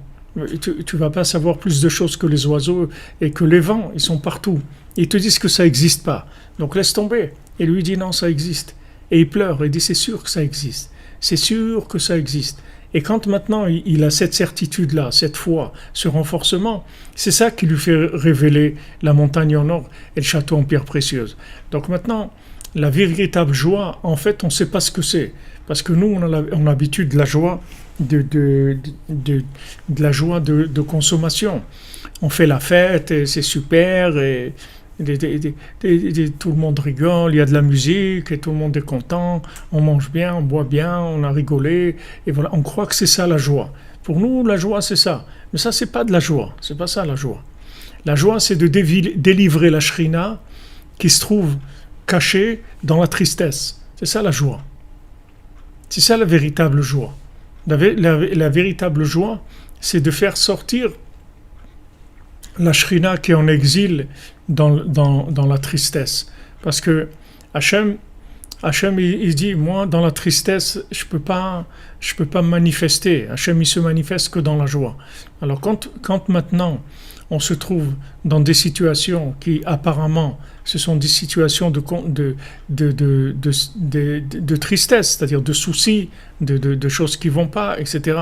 Tu vas pas savoir plus de choses que les oiseaux et que les vents, ils sont partout. Ils te disent que ça n'existe pas. Donc laisse tomber. Et lui dit non, ça existe. Et il pleure, il dit c'est sûr que ça existe. C'est sûr que ça existe. Et quand maintenant il a cette certitude-là, cette foi, ce renforcement, c'est ça qui lui fait révéler la montagne en or et le château en pierre précieuse. Donc maintenant, la véritable joie, en fait, on ne sait pas ce que c'est. Parce que nous, on a l'habitude de la joie de la joie de consommation. On fait la fête et c'est super et tout le monde rigole, il y a de la musique et tout le monde est content, on mange bien, on boit bien, on a rigolé et voilà, on croit que c'est ça la joie. Pour nous, la joie c'est ça, mais ça c'est pas de la joie, c'est pas ça la joie. La joie c'est de délivrer la shrina qui se trouve cachée dans la tristesse. C'est ça la joie. C'est ça la véritable joie. La véritable joie, c'est de faire sortir la shrina qui est en exil dans la tristesse. Parce que Hachem il dit, moi dans la tristesse, je peux pas me manifester. Hachem il se manifeste que dans la joie. Alors quand maintenant on se trouve dans des situations qui apparemment ce sont des situations de tristesse, c'est-à-dire de soucis, de choses qui vont pas, etc.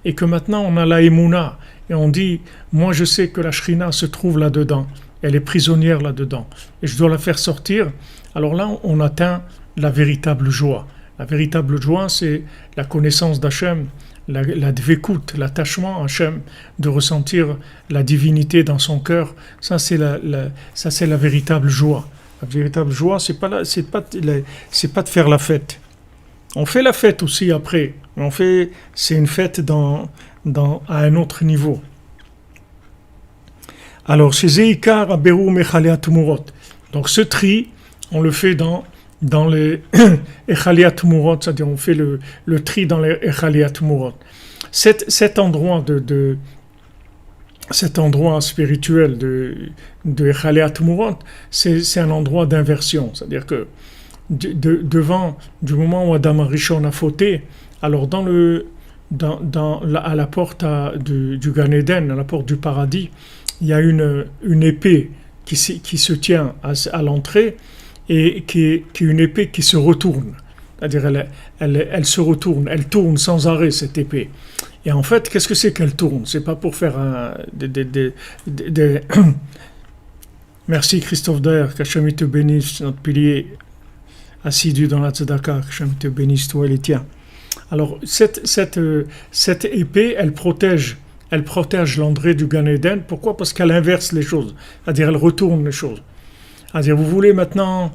Et que maintenant on a la émouna et on dit, moi je sais que la shrina se trouve là-dedans, elle est prisonnière là-dedans, et je dois la faire sortir. Alors là on atteint la véritable joie. La véritable joie c'est la connaissance d'Hachem, la dvekout, l'attachement à Hachem, de ressentir la divinité dans son cœur. Ça c'est la véritable joie. La véritable joie c'est pas de faire la fête. On fait la fête aussi après, mais c'est une fête à un autre niveau. Alors, chez Zeikar, Aberu, Mechalia, Tumurot. Donc, ce tri, on le fait dans les Echalia Tumurot, c'est-à-dire on fait le tri dans les Echalia Tumurot. Cet endroit cet endroit spirituel de Echalia Tumurot, c'est un endroit d'inversion. C'est-à-dire que devant, du moment où Adam Arishon a fauté, alors à la porte du Gan Eden, à la porte du paradis, il y a une épée qui se tient à l'entrée et qui est une épée qui se retourne. C'est-à-dire elle se retourne, elle tourne sans arrêt cette épée. Et en fait, qu'est-ce que c'est qu'elle tourne? C'est pas pour faire Merci Christophe Daer, qu'Hachem te bénisse, notre pilier assidu dans la tzedaka, qu'Hachem te bénisse toi et les tiens. Alors cette épée, elle protège l'entrée du Gan Eden. Pourquoi? Parce qu'elle inverse les choses, c'est-à-dire elle retourne les choses. C'est-à-dire vous voulez maintenant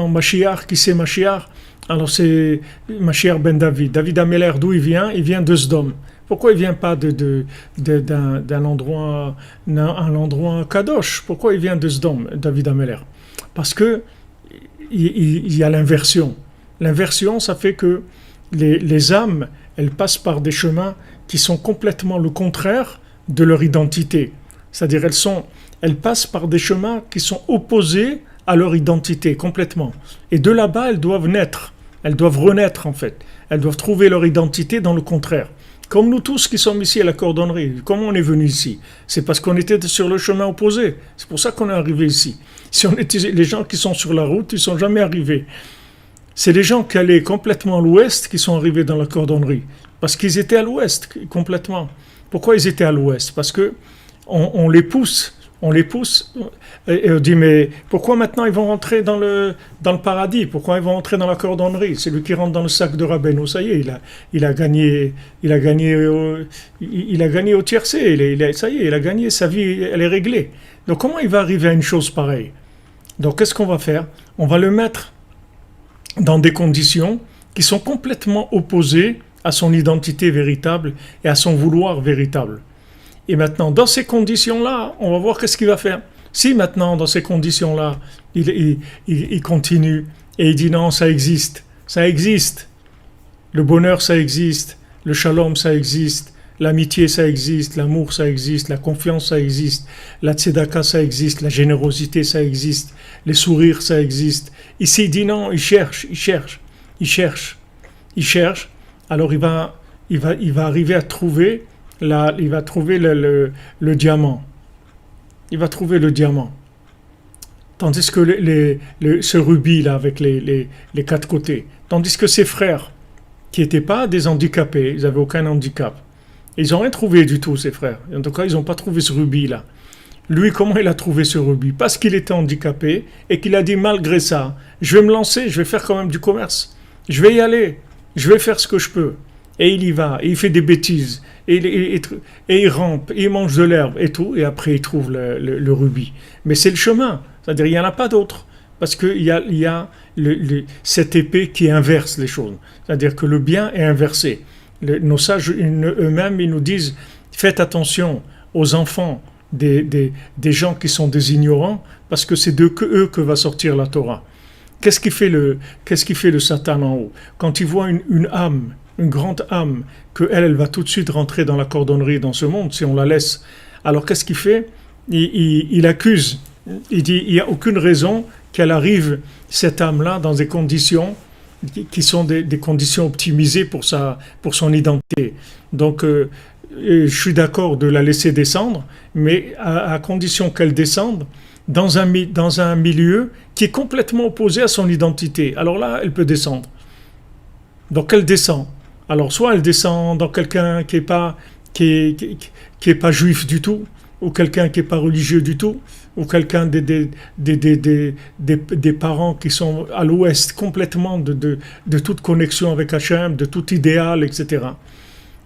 Mashiach, qui c'est Mashiach? Alors c'est Mashiach ben David. David Améler, d'où il vient? Il vient de Sdom. Pourquoi il vient pas d'un endroit kadosh? Pourquoi il vient de Sdom, David Améler? Parce que il y a l'inversion. L'inversion, ça fait que les âmes, elles passent par des chemins qui sont complètement le contraire de leur identité. C'est-à-dire elles passent par des chemins qui sont opposés à leur identité complètement. Et de là-bas, elles doivent naître. Elles doivent renaître en fait. Elles doivent trouver leur identité dans le contraire. Comme nous tous qui sommes ici à la cordonnerie. Comment on est venu ici? C'est parce qu'on était sur le chemin opposé. C'est pour ça qu'on est arrivé ici. Si on était les gens qui sont sur la route, ils ne sont jamais arrivés. C'est les gens qui allaient complètement à l'ouest qui sont arrivés dans la cordonnerie. Parce qu'ils étaient à l'ouest complètement. Pourquoi ils étaient à l'ouest? Parce que on les pousse. Et on dit, mais pourquoi maintenant ils vont rentrer dans le paradis? Pourquoi ils vont rentrer dans la cordonnerie? C'est lui qui rentre dans le sac de Rabbeinu, ça y est, il a gagné au tiercé, ça y est, il a gagné, sa vie, elle est réglée. Donc comment il va arriver à une chose pareille? Donc qu'est-ce qu'on va faire? On va le mettre dans des conditions qui sont complètement opposées à son identité véritable et à son vouloir véritable. Et maintenant, dans ces conditions-là, on va voir qu'est-ce qu'il va faire. Si maintenant, dans ces conditions-là, il continue et il dit non, ça existe. Le bonheur, ça existe. Le shalom, ça existe. L'amitié, ça existe. L'amour, ça existe. La confiance, ça existe. La tzedaka, ça existe. La générosité, ça existe. Les sourires, ça existe. Ici, il dit non, il cherche. Alors, il va arriver à trouver... Là, il va trouver le diamant. Il va trouver le diamant. Tandis que ce rubis là avec les quatre côtés. Tandis que ses frères, qui n'étaient pas des handicapés, ils n'avaient aucun handicap. Ils n'ont rien trouvé du tout, ses frères. En tout cas, ils n'ont pas trouvé ce rubis là. Lui, comment il a trouvé ce rubis? Parce qu'il était handicapé et qu'il a dit malgré ça, je vais me lancer, je vais faire quand même du commerce. Je vais y aller. Je vais faire ce que je peux. Et il y va, et il fait des bêtises, et il rampe, et il mange de l'herbe, et tout, et après il trouve le rubis. Mais c'est le chemin, c'est-à-dire il n'y en a pas d'autre, parce qu'il y a cette épée qui inverse les choses, c'est-à-dire que le bien est inversé. Nos sages eux-mêmes, ils nous disent, faites attention aux enfants des gens qui sont des ignorants, parce que c'est d'eux que va sortir la Torah. Qu'est-ce qui fait le Satan en haut? Quand il voit une âme, une grande âme, qu'elle va tout de suite rentrer dans la cordonnerie dans ce monde, si on la laisse. Alors qu'est-ce qu'il fait? Il accuse, il dit il n'y a aucune raison qu'elle arrive, cette âme-là, dans des conditions qui sont des conditions optimisées pour son identité. Donc je suis d'accord de la laisser descendre, mais à condition qu'elle descende dans un milieu qui est complètement opposé à son identité. Alors là, elle peut descendre. Donc elle descend. Alors soit elle descend dans quelqu'un qui est pas juif du tout, ou quelqu'un qui est pas religieux du tout, ou quelqu'un des parents qui sont à l'ouest complètement de toute connexion avec Hachem, de tout idéal, etc.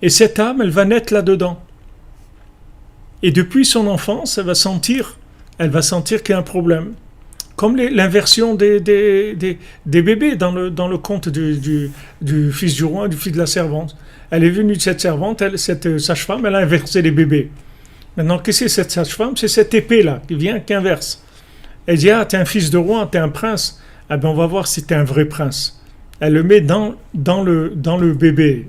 Et cette âme, elle va naître là-dedans. Et depuis son enfance, elle va sentir qu'il y a un problème. Comme l'inversion des bébés dans le conte du fils du roi, du fils de la servante. Elle est venue de cette servante, cette sage-femme, elle a inversé les bébés. Maintenant, qu'est-ce que c'est cette sage-femme? C'est cette épée-là qui inverse. Elle dit, t'es un fils de roi, t'es un prince. Ah ben, on va voir si t'es un vrai prince. Elle le met dans le bébé,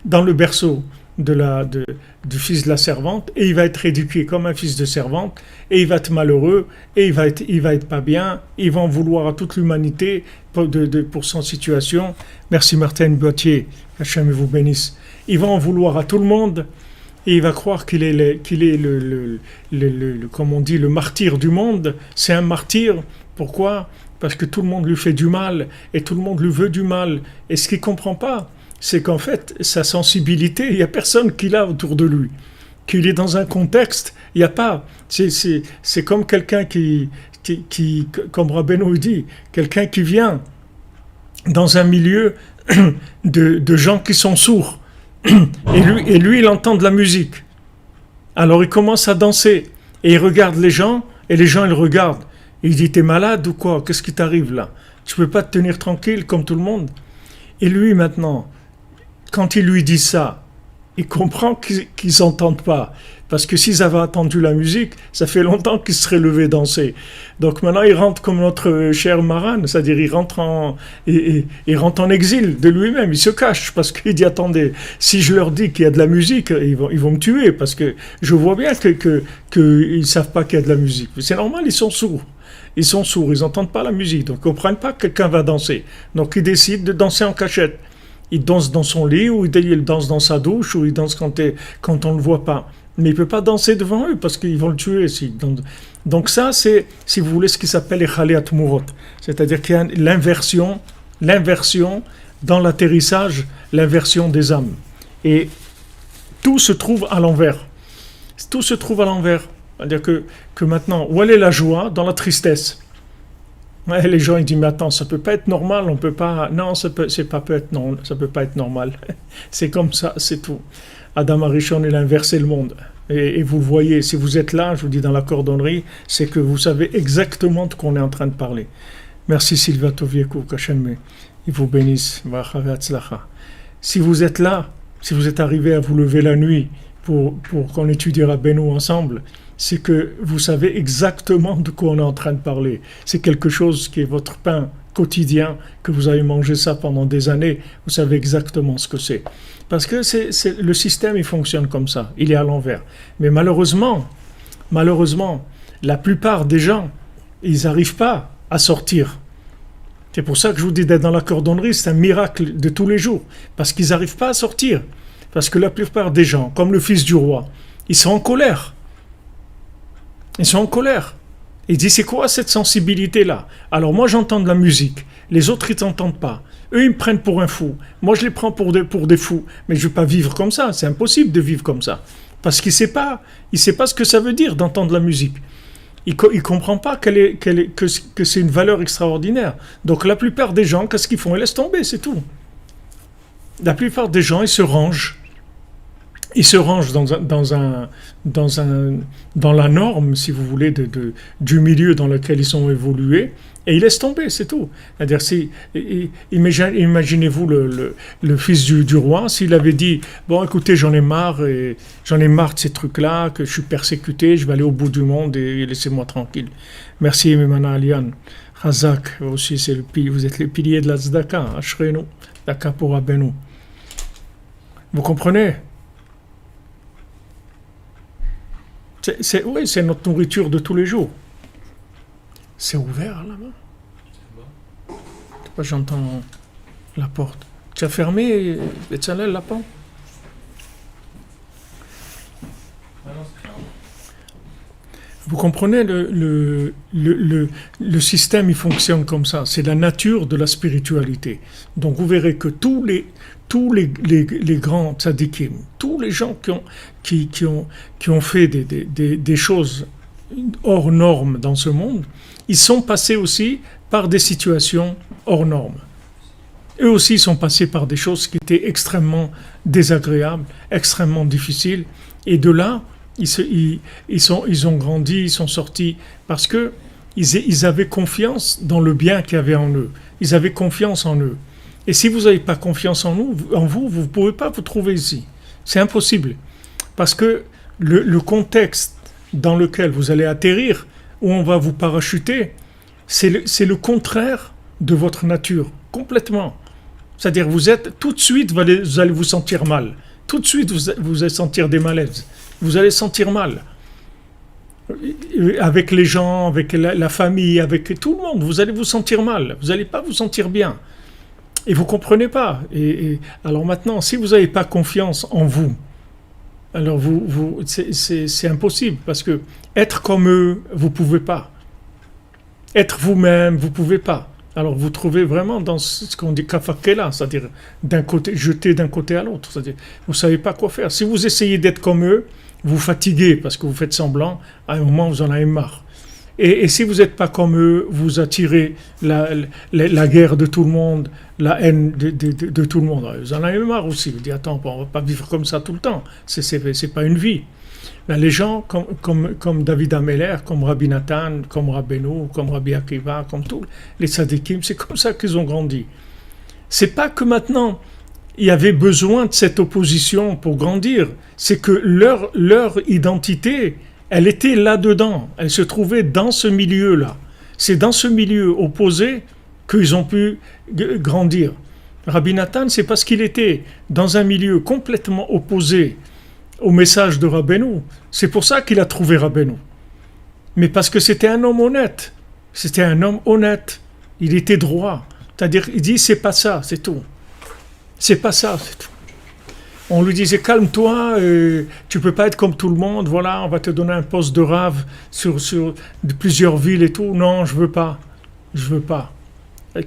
dans le berceau du fils de la servante, et il va être éduqué comme un fils de servante, et il va être malheureux, et il va être pas bien, il va en vouloir à toute l'humanité pour son situation. Merci Martin Boitier, Hachem vous bénisse. Il va en vouloir à tout le monde, et il va croire qu'il est, comme on dit, le martyr du monde. C'est un martyr. Pourquoi? Parce que tout le monde lui fait du mal et tout le monde lui veut du mal. Et ce qu'il ne comprend pas, c'est qu'en fait, sa sensibilité, il n'y a personne qui l'a autour de lui. Qu'il est dans un contexte, il n'y a pas. C'est comme quelqu'un qui, comme Rabbeinu dit, quelqu'un qui vient dans un milieu de gens qui sont sourds. Et lui, il entend de la musique. Alors il commence à danser. Et il regarde les gens, et les gens, ils le regardent. Et il dit, t'es malade ou quoi? Qu'est-ce qui t'arrive là? Tu peux pas te tenir tranquille comme tout le monde? Et lui, maintenant, quand il lui dit ça, il comprend qu'ils n'entendent pas. Parce que s'ils avaient entendu la musique, ça fait longtemps qu'ils seraient levés danser. Donc maintenant, il rentre comme notre cher Maran, c'est-à-dire il rentre en exil de lui-même, il se cache, parce qu'il dit, attendez, si je leur dis qu'il y a de la musique, ils vont me tuer, parce que je vois bien qu'ils ne savent pas qu'il y a de la musique. C'est normal, ils sont sourds. Ils sont sourds, ils n'entendent pas la musique, donc ils ne comprennent pas que quelqu'un va danser. Donc ils décident de danser en cachette. Il danse dans son lit, ou il danse dans sa douche, ou il danse quand on ne le voit pas. Mais il ne peut pas danser devant eux, parce qu'ils vont le tuer. Donc ça, c'est, si vous voulez, ce qui s'appelle les Khaliat Murot. C'est-à-dire qu'il y a l'inversion dans l'atterrissage, l'inversion des âmes. Et tout se trouve à l'envers. Tout se trouve à l'envers. C'est-à-dire que maintenant, où est la joie? Dans la tristesse. Ouais, les gens ils disent mais attends, ça peut pas être normal, on peut pas, non, ça peut pas être normal. C'est comme ça, c'est tout. Adam Arishon il a inversé le monde. Et vous voyez, si vous êtes là, je vous dis dans la cordonnerie, c'est que vous savez exactement de quoi on est en train de parler. Merci Sylvia Toviekou, qu'Hachem il vous bénisse. Si vous êtes là, si vous êtes arrivé à vous lever la nuit pour qu'on étudie Rabbeinu ensemble, c'est que vous savez exactement de quoi on est en train de parler. C'est quelque chose qui est votre pain quotidien, que vous avez mangé ça pendant des années, vous savez exactement ce que c'est. Parce que le système, il fonctionne comme ça, il est à l'envers. Mais malheureusement, la plupart des gens, ils n'arrivent pas à sortir. C'est pour ça que je vous dis d'être dans la cordonnerie, c'est un miracle de tous les jours. Parce qu'ils n'arrivent pas à sortir. Parce que la plupart des gens, comme le fils du roi, ils sont en colère. Ils sont en colère. Il dit, c'est quoi cette sensibilité-là? Alors moi, j'entends de la musique. Les autres, ils n'entendent pas. Eux, ils me prennent pour un fou. Moi, je les prends pour des fous. Mais je ne vais pas vivre comme ça. C'est impossible de vivre comme ça. Parce qu'il ne sait pas ce que ça veut dire d'entendre la musique. Il ne comprend pas que c'est une valeur extraordinaire. Donc la plupart des gens, qu'est-ce qu'ils font? Ils laissent tomber, c'est tout. La plupart des gens, ils se rangent. Ils se rangent dans la norme, si vous voulez, du milieu dans lequel ils sont évolués, et ils laissent tomber, c'est tout. C'est-à-dire, imaginez-vous le fils du roi, s'il avait dit, bon, écoutez, j'en ai marre de ces trucs-là, que je suis persécuté, je vais aller au bout du monde et laissez-moi tranquille. Merci, Memana Alian. Chazak, aussi, vous êtes les piliers de la Tzedaka, Ashrenu, Tzedaka pour Rabbeinu. Vous comprenez? Oui, c'est notre nourriture de tous les jours. C'est ouvert là-bas. J'entends la porte. Tu as fermé, Betzalel, la porte? Vous comprenez, le système, il fonctionne comme ça. C'est la nature de la spiritualité. Donc vous verrez que tous les grands tzadikim, tous les gens qui ont fait des choses hors normes dans ce monde, ils sont passés aussi par des situations hors normes. Eux aussi sont passés par des choses qui étaient extrêmement désagréables, extrêmement difficiles. Et de là, ils ont grandi, ils sont sortis parce que ils avaient confiance dans le bien qu'il y avait en eux. Ils avaient confiance en eux. Et si vous n'avez pas confiance en vous, vous ne pouvez pas vous trouver ici. C'est impossible. Parce que le contexte dans lequel vous allez atterrir, où on va vous parachuter, c'est le contraire de votre nature, complètement. C'est-à-dire, tout de suite, vous allez vous sentir mal. Tout de suite, vous allez sentir des malaises. Vous allez sentir mal. Avec les gens, avec la famille, avec tout le monde, vous allez vous sentir mal. Vous n'allez pas vous sentir bien. Et vous ne comprenez pas. Alors maintenant, si vous n'avez pas confiance en vous, Alors c'est impossible parce que être comme eux, vous pouvez pas. Être vous-même, vous pouvez pas. Alors vous trouvez vraiment dans ce qu'on dit kafakela, c'est-à-dire d'un côté, jeter d'un côté à l'autre. C'est-à-dire vous savez pas quoi faire. Si vous essayez d'être comme eux, vous fatiguez parce que vous faites semblant. À un moment, vous en avez marre. Et si vous n'êtes pas comme eux, vous attirez la guerre de tout le monde, la haine de tout le monde. Vous en avez marre aussi. Vous dites, attends, on ne va pas vivre comme ça tout le temps. C'est pas une vie. Là, les gens comme David Ameller, comme Rabbi Nathan, comme Rabbeinu, comme Rabbi Akiva, comme tous les tzadikim, c'est comme ça qu'ils ont grandi. C'est pas que maintenant, il y avait besoin de cette opposition pour grandir. C'est que leur identité, elle était là-dedans, elle se trouvait dans ce milieu-là. C'est dans ce milieu opposé qu'ils ont pu grandir. Rabbi Nathan, c'est parce qu'il était dans un milieu complètement opposé au message de Rabbeinu. C'est pour ça qu'il a trouvé Rabbeinu. Mais parce que c'était un homme honnête. C'était un homme honnête. Il était droit. C'est-à-dire, il dit, c'est pas ça, c'est tout. C'est pas ça, c'est tout. On lui disait, calme-toi, tu peux pas être comme tout le monde, voilà, on va te donner un poste de rave sur plusieurs villes et tout. Non, je veux pas.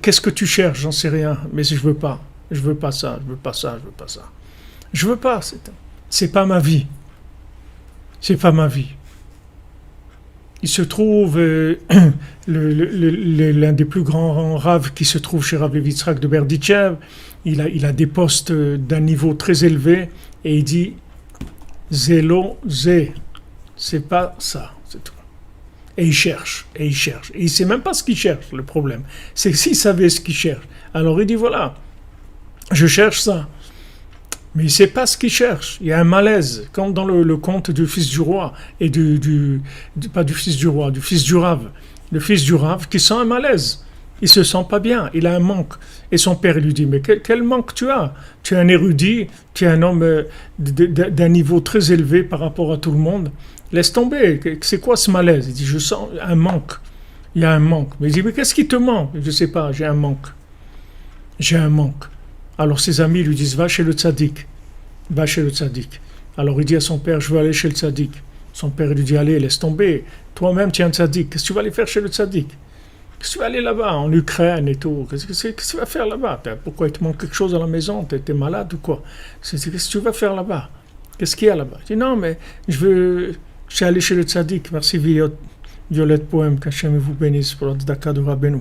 Qu'est-ce que tu cherches? J'en sais rien, mais je veux pas. Je veux pas ça, je veux pas ça, je veux pas ça. Je veux pas, c'est pas ma vie. C'est pas ma vie. Il se trouve, l'un des plus grands raves qui se trouve chez Rav Levi Yitzhak de Berditchev, il a des postes d'un niveau très élevé et il dit Zélo, c'est pas ça, c'est tout. Et il cherche. Et il sait même pas ce qu'il cherche, le problème. C'est que s'il savait ce qu'il cherche, alors il dit voilà, je cherche ça. Mais il ne sait pas ce qu'il cherche. Il y a un malaise, comme dans le conte du fils du roi, et pas du fils du roi, du fils du rave. Le fils du rave qui sent un malaise. Il ne se sent pas bien, il a un manque. Et son père lui dit, mais quel manque tu as? Tu es un érudit, tu es un homme d'un niveau très élevé par rapport à tout le monde. Laisse tomber, c'est quoi ce malaise? Il dit, je sens un manque. Il y a un manque. Mais il dit, mais qu'est-ce qui te manque? Je ne sais pas, j'ai un manque. J'ai un manque. Alors ses amis lui disent, va chez le tzaddik. Va chez le tzaddik. Alors il dit à son père, je veux aller chez le tzaddik. Son père lui dit, allez, laisse tomber. Toi-même, tu es un tzaddik. Qu'est-ce que tu vas aller faire chez le tzaddik? Qu'est-ce que tu vas aller là-bas, en Ukraine et tout? Qu'est-ce que tu vas faire là-bas? Pourquoi il te manque quelque chose à la maison? Tu es malade ou quoi? Qu'est-ce que tu vas faire là-bas? Qu'est-ce qu'il y a là-bas? Il dit, non, mais je suis allé chez le tzaddik. Merci Violette Poème, qu'Hachem vous bénisse pour la tzedaka de Rabbeinu.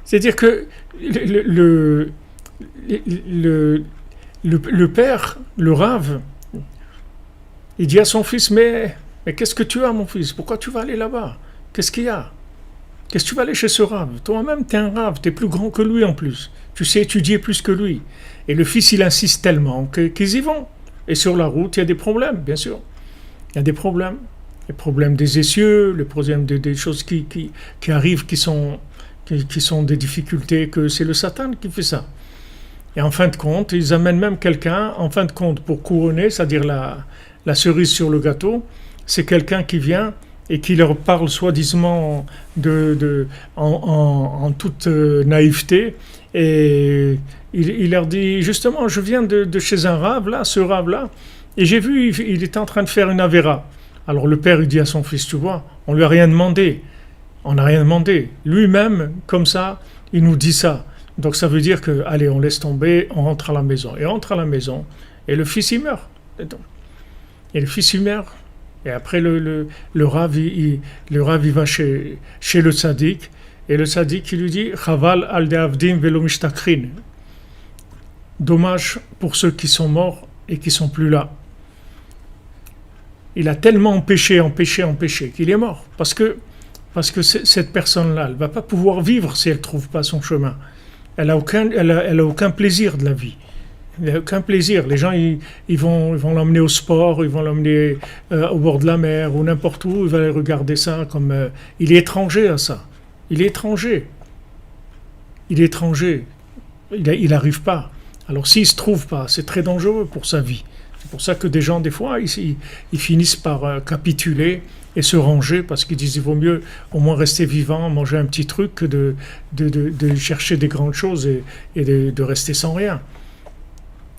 C'est-à-dire que le père, le rave, il dit à son fils, mais qu'est-ce que tu as, mon fils? Pourquoi tu vas aller là-bas? Qu'est-ce qu'il y a? Qu'est-ce que tu vas aller chez ce rave? Toi-même, tu es un rave, tu es plus grand que lui en plus. Tu sais étudier plus que lui. Et le fils, il insiste tellement qu'ils y vont. Et sur la route, il y a des problèmes, bien sûr. Il y a des problèmes. Les problèmes des essieux, les problèmes des choses qui arrivent, qui sont des difficultés, que c'est le Satan qui fait ça. Et en fin de compte, ils amènent même quelqu'un, en fin de compte, pour couronner, c'est-à-dire la cerise sur le gâteau, c'est quelqu'un qui vient et qui leur parle soi-disant en toute naïveté, et il leur dit, justement, je viens de chez un rave, là, ce rave-là, et j'ai vu, il était en train de faire une avéra. Alors le père, il dit à son fils, tu vois, on lui a rien demandé. On n'a rien demandé. Lui-même, comme ça, il nous dit ça. Donc ça veut dire que, allez, on laisse tomber, on rentre à la maison. Et on rentre à la maison, et le fils, il meurt. Et le fils, il meurt. Et après, le Rav, il va chez le tzaddik, et le tzaddik, il lui dit, Chaval al de'avdim velo mishtakrin. Dommage pour ceux qui sont morts et qui sont plus là. Il a tellement empêché qu'il est mort. Parce que cette personne-là, elle ne va pas pouvoir vivre si elle ne trouve pas son chemin. Elle n'a aucun plaisir de la vie. Elle n'a aucun plaisir. Les gens, ils vont l'emmener au sport, ils vont l'emmener au bord de la mer ou n'importe où. Ils vont regarder ça comme... il est étranger à ça. Il est étranger. Il n'arrive pas. Alors s'il ne se trouve pas, c'est très dangereux pour sa vie. C'est pour ça que des gens, des fois, ils finissent par capituler et se ranger parce qu'ils disent il vaut mieux au moins rester vivant, manger un petit truc que de chercher des grandes choses et de rester sans rien.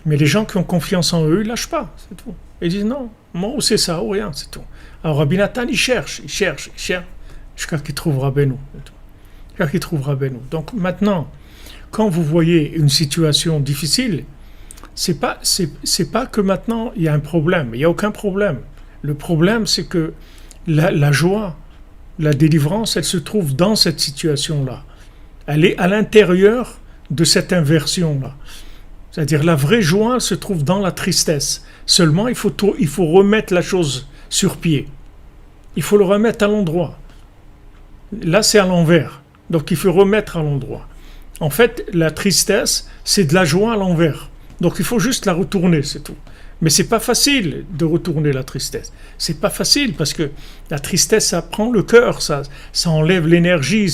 Mais les gens qui ont confiance en eux, ils lâchent pas, c'est tout. Ils disent non, moi ou c'est ça ou rien, c'est tout. Alors Rabbi Nathan, il cherche, jusqu'à qu'il trouve Rabbeinu. Jusqu'à qu'il trouve Rabbeinu. Donc maintenant, quand vous voyez une situation difficile, c'est pas que maintenant il y a un problème, il n'y a aucun problème. Le problème, c'est que la joie, la délivrance, elle se trouve dans cette situation-là. Elle est à l'intérieur de cette inversion-là. C'est-à-dire la vraie joie elle se trouve dans la tristesse. Seulement, il faut remettre la chose sur pied. Il faut le remettre à l'endroit. Là, c'est à l'envers. Donc, il faut remettre à l'endroit. En fait, la tristesse, c'est de la joie à l'envers. Donc, il faut juste la retourner, c'est tout. Mais c'est pas facile de retourner la tristesse. C'est pas facile parce que la tristesse, ça prend le cœur, ça enlève l'énergie,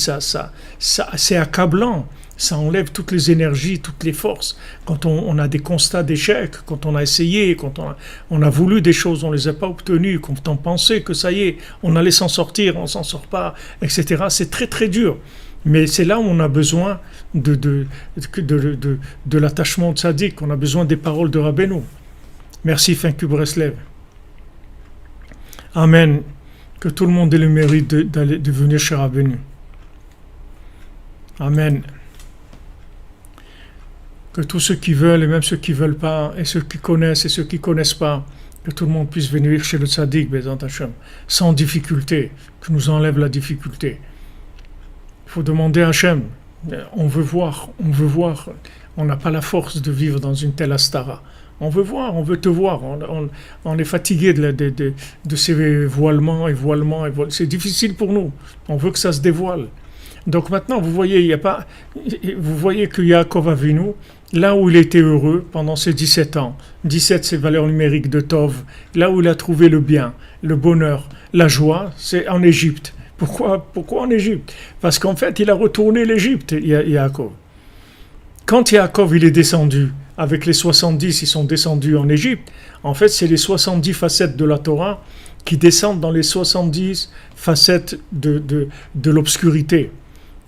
c'est accablant. Ça enlève toutes les énergies, toutes les forces. Quand on a des constats d'échec, quand on a essayé, quand on a voulu des choses, on ne les a pas obtenues, quand on pensait que ça y est, on allait s'en sortir, on ne s'en sort pas, etc. C'est très très dur. Mais c'est là où on a besoin de l'attachement tzaddik, on a besoin des paroles de Rabbeinu. Merci, Fincu Breslev. Amen. Que tout le monde ait le mérite de venir chez Rabbeinu. Amen. Que tous ceux qui veulent, et même ceux qui ne veulent pas, et ceux qui connaissent, et ceux qui ne connaissent pas, que tout le monde puisse venir chez le tzaddik, Bezat Hashem, sans difficulté, que nous enlève la difficulté. Il faut demander à Hashem, on veut voir, on n'a pas la force de vivre dans une telle astara. On veut voir, on veut te voir, on est fatigué de ces voilements. C'est difficile pour nous, on veut que ça se dévoile. Donc maintenant, vous voyez que Yaakov Avinu, là où il était heureux pendant ses 17 ans, 17 c'est valeur numérique de Tov, là où il a trouvé le bien, le bonheur, la joie, c'est en Égypte. Pourquoi en Égypte? Parce qu'en fait, il a retourné l'Égypte, Yaakov. Quand Yaakov il est descendu, avec les 70, ils sont descendus en Égypte, en fait, c'est les 70 facettes de la Torah qui descendent dans les 70 facettes de l'obscurité.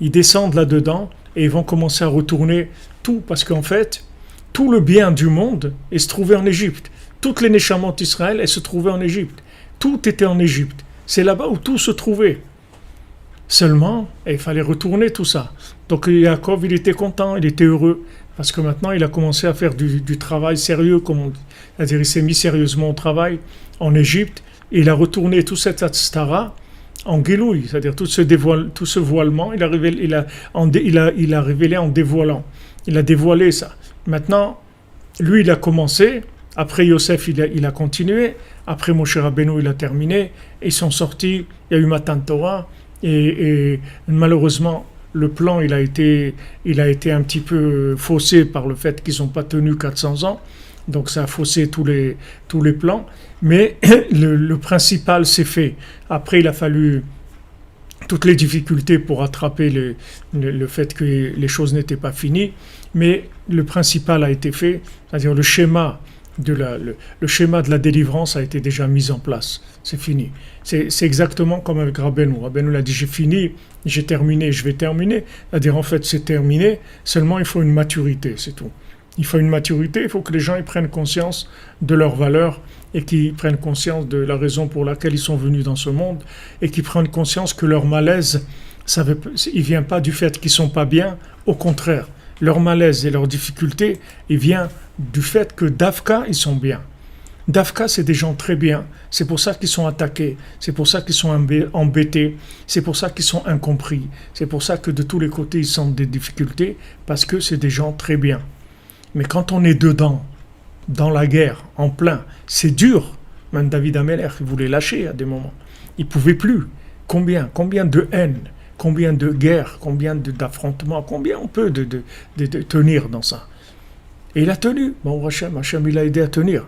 Ils descendent là-dedans et ils vont commencer à retourner tout, parce qu'en fait, tout le bien du monde se trouvait en Égypte. Toutes les Neshamot d'Israël, elles se trouvaient en Égypte. Tout était en Égypte. C'est là-bas où tout se trouvait. Seulement, il fallait retourner tout ça. Donc Yaakov, il était content, il était heureux, parce que maintenant, il a commencé à faire du travail sérieux, comme on dit. C'est-à-dire, il s'est mis sérieusement au travail en Égypte, et il a retourné tout cet astara en Gélouï, c'est-à-dire tout ce voilement, il a révélé en dévoilant. Il a dévoilé ça. Maintenant, lui, il a commencé. Après Yosef, il a continué. Après Moshe Rabbeinu, il a terminé. Ils sont sortis. Il y a eu Matan Torah. Et malheureusement, le plan, il a été un petit peu faussé par le fait qu'ils n'ont pas tenu 400 ans. Donc ça a faussé tous les plans. Mais le principal s'est fait. Après, il a fallu toutes les difficultés pour rattraper le fait que les choses n'étaient pas finies. Mais le principal a été fait, c'est-à-dire le schéma de la délivrance a été déjà mis en place. C'est fini. C'est exactement comme avec Rabbeinu. Rabbeinu l'a dit, j'ai fini, j'ai terminé, je vais terminer. C'est-à-dire en fait c'est terminé, seulement il faut une maturité, c'est tout. Il faut une maturité, il faut que les gens ils prennent conscience de leurs valeurs et qu'ils prennent conscience de la raison pour laquelle ils sont venus dans ce monde et qu'ils prennent conscience que leur malaise, il ne vient pas du fait qu'ils ne sont pas bien, au contraire. Leur malaise et leur difficulté, il vient du fait que d'Afka, ils sont bien. D'Afka, c'est des gens très bien. C'est pour ça qu'ils sont attaqués. C'est pour ça qu'ils sont embêtés. C'est pour ça qu'ils sont incompris. C'est pour ça que de tous les côtés, ils sentent des difficultés, parce que c'est des gens très bien. Mais quand on est dedans, dans la guerre, en plein, c'est dur. Même David Ameller, il voulait lâcher à des moments. Il ne pouvait plus. Combien de haine, combien de guerres, combien d'affrontements, combien on peut de tenir dans ça. Et il a tenu. Bon, Hachem, il a aidé à tenir.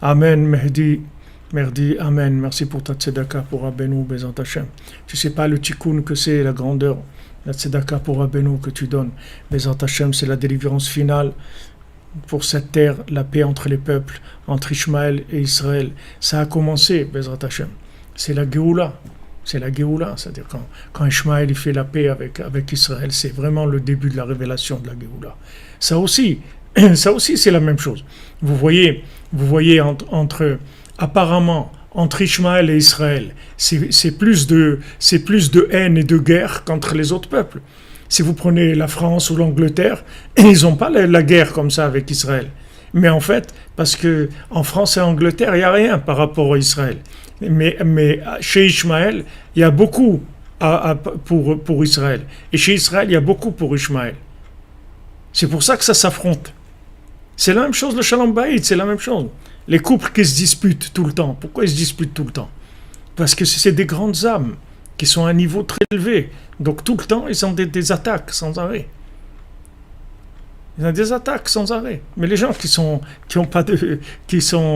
Amen, Mehdi, Amen. Merci pour ta tzedaka pour Rabbeinu, Bezat Hashem. Tu ne sais pas le tikkun que c'est, la grandeur, la tzedaka pour Rabbeinu que tu donnes. Bezat Hashem, c'est la délivrance finale. pour cette terre, la paix entre les peuples, entre Ishmaël et Israël. Ça a commencé, Bezrat Hashem. C'est la Géoula. C'est la Géoula, c'est-à-dire quand Ishmaël il fait la paix avec Israël, c'est vraiment le début de la révélation de la Géoula. Ça aussi c'est la même chose. Vous voyez apparemment, entre Ishmaël et Israël, c'est plus de haine et de guerre qu'entre les autres peuples. Si vous prenez la France ou l'Angleterre, ils n'ont pas la guerre comme ça avec Israël. Mais en fait, parce que en France et en Angleterre, il n'y a rien par rapport à Israël. Mais chez Ishmaël, il y a beaucoup pour Israël. Et chez Israël, il y a beaucoup pour Ishmaël. C'est pour ça que ça s'affronte. C'est la même chose, le Shalom Bayit, c'est la même chose. Les couples qui se disputent tout le temps. Pourquoi ils se disputent tout le temps? Parce que c'est des grandes âmes qui sont à un niveau très élevé. Donc tout le temps, ils ont des attaques sans arrêt. Ils ont des attaques sans arrêt. Mais les gens qui sont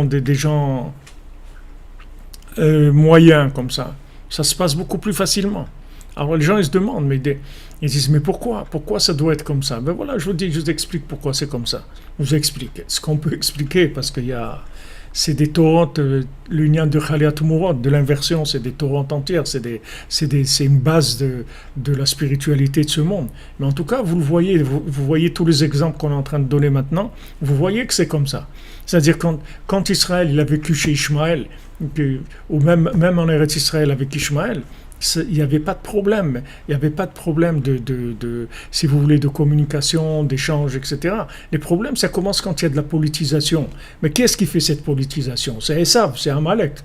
des gens moyens comme ça se passe beaucoup plus facilement. Alors les gens ils se demandent, ils disent mais pourquoi ça doit être comme ça? Ben voilà, je vous explique pourquoi c'est comme ça. Je vous explique ce qu'on peut expliquer parce c'est des torrents, l'union de Chaliat Umurot, de l'inversion, c'est des torrents entières, c'est une base de la spiritualité de ce monde. Mais en tout cas, vous voyez tous les exemples qu'on est en train de donner maintenant, vous voyez que c'est comme ça. C'est-à-dire quand Israël il a vécu chez Ishmaël, ou même en Eretz Israël avec Ishmaël, il n'y avait pas de problème. Il n'y avait pas de problème si vous voulez, de communication, d'échange, etc. Les problèmes, ça commence quand il y a de la politisation. Mais qui est-ce qui fait cette politisation? C'est Esav, c'est Amalek.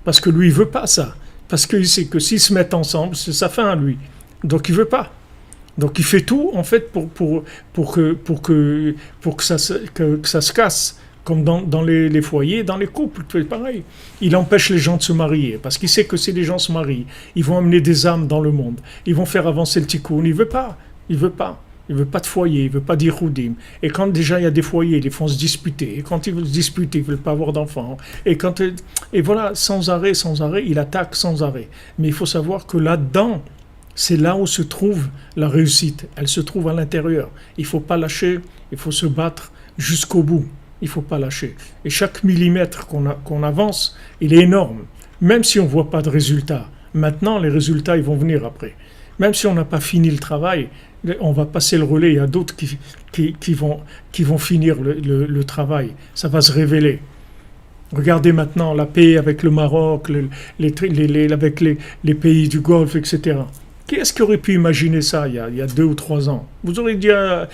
Parce que lui, il ne veut pas ça. Parce qu'il sait que s'ils se mettent ensemble, c'est sa fin à lui. Donc il ne veut pas. Donc il fait tout, en fait, pour que ça se casse. Comme dans les foyers, dans les couples, c'est pareil. Il empêche les gens de se marier, parce qu'il sait que si les gens se marient, ils vont amener des âmes dans le monde, ils vont faire avancer le tikkun. Il veut pas de foyer, il veut pas d'Iroudim. Et quand déjà il y a des foyers, ils font se disputer. Et quand ils veulent se disputer, ils veulent pas avoir d'enfants. Et voilà, sans arrêt, il attaque sans arrêt. Mais il faut savoir que là-dedans, c'est là où se trouve la réussite. Elle se trouve à l'intérieur. Il faut pas lâcher, il faut se battre jusqu'au bout. Il ne faut pas lâcher. Et chaque millimètre qu'on avance, il est énorme. Même si on ne voit pas de résultats. Maintenant, les résultats, ils vont venir après. Même si on n'a pas fini le travail, on va passer le relais. Il y a d'autres qui vont finir le travail. Ça va se révéler. Regardez maintenant la paix avec le Maroc, avec les pays du Golfe, etc. Qui est-ce qui aurait pu imaginer ça il y a 2 ou 3 ans? Vous aurez dit à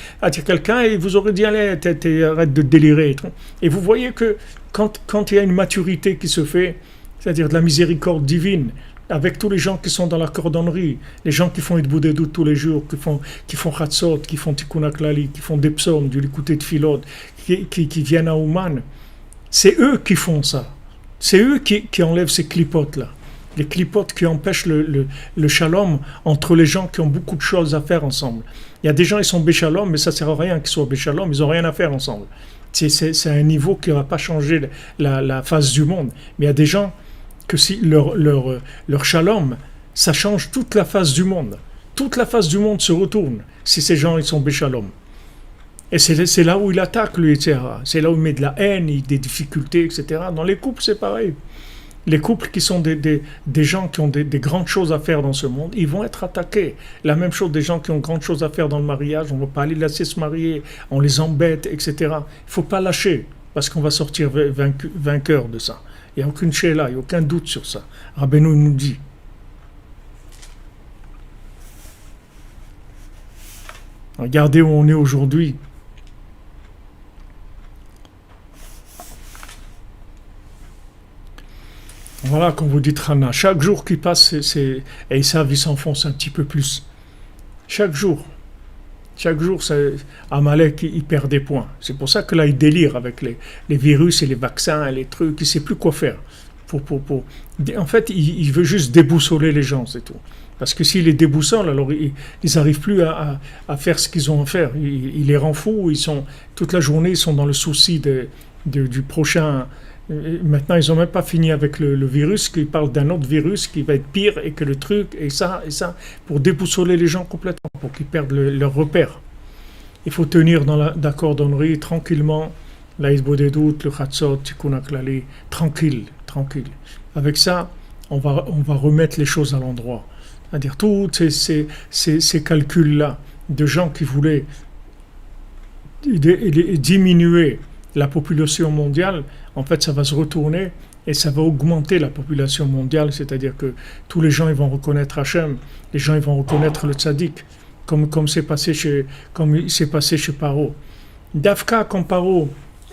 quelqu'un et vous aurez dit allez, arrête de délirer. Et vous voyez que quand il y a une maturité qui se fait, c'est-à-dire de la miséricorde divine, avec tous les gens qui sont dans la cordonnerie, les gens qui font Hitbout Dout tous les jours, qui font Chatzot, qui font Tikkun HaKlali, qui font des psaumes, du Likuté de Philod, qui viennent à Ouman, c'est eux qui font ça. C'est eux qui enlèvent ces clipotes-là. Les clipotes qui empêchent le shalom entre les gens qui ont beaucoup de choses à faire ensemble. Il y a des gens, ils sont béchalom, mais ça ne sert à rien qu'ils soient béchalom, ils n'ont rien à faire ensemble. C'est un niveau qui ne va pas changer la face du monde. Mais il y a des gens que si leur shalom, ça change toute la face du monde. Toute la face du monde se retourne si ces gens, ils sont béchalom. Et c'est là où il attaque, lui, etc. C'est là où il met de la haine, des difficultés, etc. Dans les couples, c'est pareil. Les couples qui sont des gens qui ont des grandes choses à faire dans ce monde, ils vont être attaqués. La même chose des gens qui ont grandes choses à faire dans le mariage, on ne va pas les laisser se marier, on les embête, etc. Il ne faut pas lâcher, parce qu'on va sortir vainqueur de ça. Il n'y a aucune chéla, il n'y a aucun doute sur ça. Rabbeinu nous dit. Regardez où on est aujourd'hui. Voilà, comme vous dites, Rana, chaque jour qui passe, et ça, il s'enfonce un petit peu plus. Chaque jour, Amalek, il perd des points. C'est pour ça que là, il délire avec les virus et les vaccins et les trucs. Il ne sait plus quoi faire. En fait, il veut juste déboussoler les gens, c'est tout. Parce que s'il les déboussole, alors ils n'arrivent plus à faire ce qu'ils ont à faire. Il les rend fous. Toute la journée, ils sont dans le souci du prochain. Maintenant, ils n'ont même pas fini avec le virus, qu'ils parlent d'un autre virus qui va être pire, et que le truc, et ça, pour déboussoler les gens complètement, pour qu'ils perdent leur repère. Il faut tenir dans la cordonnerie tranquillement, la Isbodedut, le Chatzot, Tikkun HaKlali, tranquille. Avec ça, on va remettre les choses à l'endroit. C'est-à-dire tous ces calculs-là de gens qui voulaient diminuer la population mondiale, en fait, ça va se retourner et ça va augmenter la population mondiale, c'est-à-dire que tous les gens ils vont reconnaître Hachem, les gens ils vont reconnaître le tzaddik, comme il s'est passé chez Paro. Dafka, comme Paro,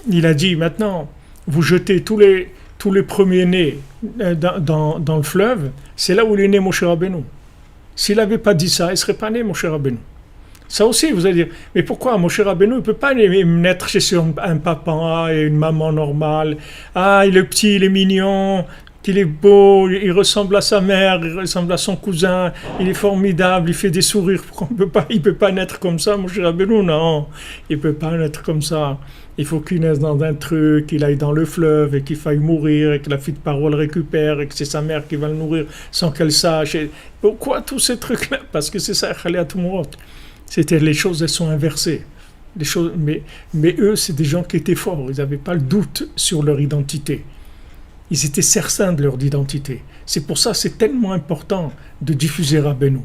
il a dit maintenant, vous jetez tous les premiers-nés dans le fleuve, c'est là où il est né Moshe Rabbeinu. S'il n'avait pas dit ça, il ne serait pas né Moshe Rabbeinu. Ça aussi, vous allez dire, mais pourquoi Moshe Rabbeinu ne peut pas naître chez un papa et une maman normale? Ah, il est petit, il est mignon, il est beau, il ressemble à sa mère, il ressemble à son cousin, il est formidable, il fait des sourires. Pourquoi il ne peut pas naître comme ça, Moshe Rabbeinu? Non, il ne peut pas naître comme ça. Il faut qu'il naisse dans un truc, qu'il aille dans le fleuve et qu'il faille mourir et que la fille de parole récupère et que c'est sa mère qui va le nourrir sans qu'elle sache. Et pourquoi tous ces trucs-là? Parce que c'est ça, Khalia Tumrot. Les choses, elles sont inversées. Mais eux, c'est des gens qui étaient forts. Ils n'avaient pas le doute sur leur identité. Ils étaient certains de leur identité. C'est pour ça que c'est tellement important de diffuser Rabbeinu.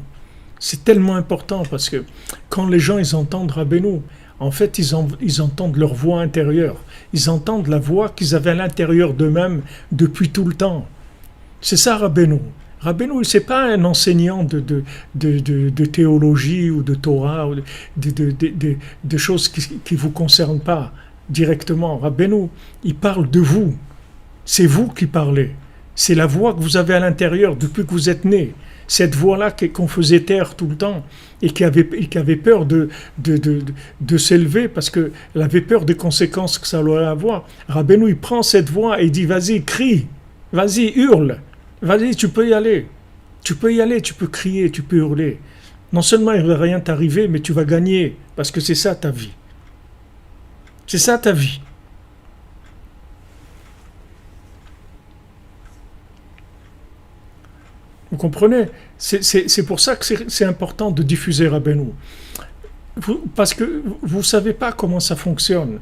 C'est tellement important parce que quand les gens ils entendent Rabbeinu, en fait, ils entendent leur voix intérieure. Ils entendent la voix qu'ils avaient à l'intérieur d'eux-mêmes depuis tout le temps. C'est ça Rabbeinu. Rabbeinu, ce n'est pas un enseignant de théologie ou de Torah, ou de choses qui ne vous concernent pas directement. Rabbeinu, il parle de vous. C'est vous qui parlez. C'est la voix que vous avez à l'intérieur depuis que vous êtes né. Cette voix-là qu'on faisait taire tout le temps et qui avait peur de s'élever parce qu'elle avait peur des conséquences que ça allait avoir. Rabbeinu, il prend cette voix et il dit « Vas-y, crie, vas-y, hurle. Vas-y, tu peux y aller, tu peux crier, tu peux hurler. Non seulement il ne va rien t'arriver, mais tu vas gagner, parce que c'est ça ta vie. C'est ça ta vie. » Vous comprenez? C'est pour ça que c'est important de diffuser Rabbeinu. Parce que vous ne savez pas comment ça fonctionne.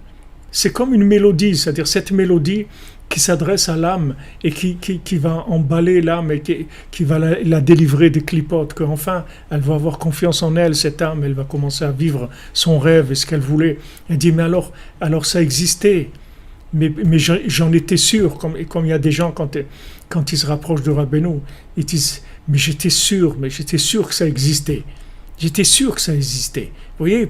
C'est comme une mélodie, c'est-à-dire cette mélodie qui s'adresse à l'âme et qui va emballer l'âme et qui va la délivrer des clipotes, qu'enfin elle va avoir confiance en elle, cette âme, elle va commencer à vivre son rêve et ce qu'elle voulait. Elle dit, mais alors ça existait, mais j'en étais sûr, comme il y a des gens quand ils se rapprochent de Rabbeinu, ils disent, mais j'étais sûr que ça existait. J'étais sûr que ça existait. Vous voyez,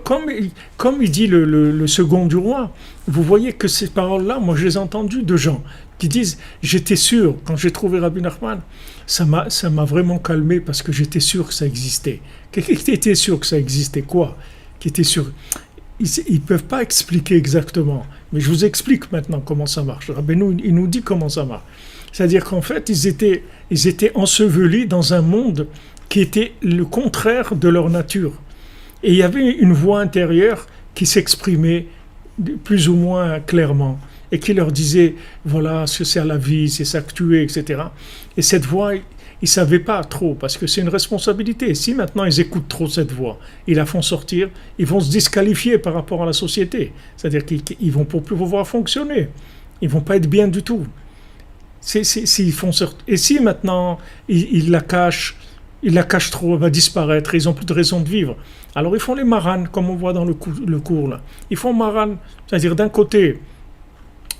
comme il dit le second du roi, vous voyez que ces paroles-là, moi je les ai entendues de gens qui disent « J'étais sûr, quand j'ai trouvé Rabbi Nachman, ça m'a vraiment calmé parce que j'étais sûr que ça existait. » Qui était sûr que ça existait? Quoi? Qui était sûr? Ils ne peuvent pas expliquer exactement, mais je vous explique maintenant comment ça marche. Rabbeinu, il nous dit comment ça marche. C'est-à-dire qu'en fait, ils étaient ensevelis dans un monde qui était le contraire de leur nature. Et il y avait une voix intérieure qui s'exprimait plus ou moins clairement et qui leur disait, voilà ce que c'est à la vie, c'est ça que tu es, etc. Et cette voix, ils ne savaient pas trop, parce que c'est une responsabilité. Si maintenant ils écoutent trop cette voix, ils la font sortir, ils vont se disqualifier par rapport à la société. C'est-à-dire qu'ils ne vont plus pouvoir fonctionner. Ils ne vont pas être bien du tout. S'ils font sortir. Et si maintenant ils la cachent trop, elle va disparaître, ils n'ont plus de raison de vivre. Alors ils font les maranes, comme on voit dans le cours là. Ils font marane, c'est-à-dire d'un côté,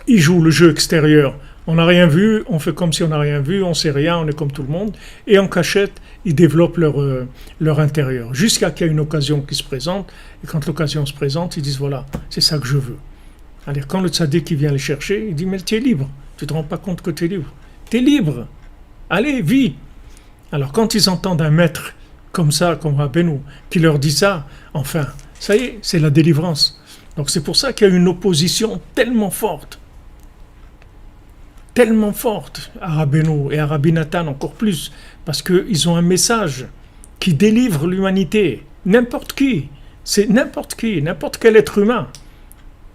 ils jouent le jeu extérieur, on n'a rien vu, on fait comme si on n'a rien vu, on ne sait rien, on est comme tout le monde, et en cachette, ils développent leur intérieur, jusqu'à qu'il y ait une occasion qui se présente, et quand l'occasion se présente, ils disent voilà, c'est ça que je veux. C'est-à-dire quand le tzaddik qui vient les chercher, il dit mais tu es libre, tu ne te rends pas compte que tu es libre. Tu es libre, allez, vis. Alors quand ils entendent un maître comme ça, comme Rabbeinu, qui leur dit ça, enfin, ça y est, c'est la délivrance. Donc c'est pour ça qu'il y a une opposition tellement forte à Rabbeinu et à Rabbi Nathan encore plus, parce qu'ils ont un message qui délivre l'humanité. N'importe qui, n'importe quel être humain,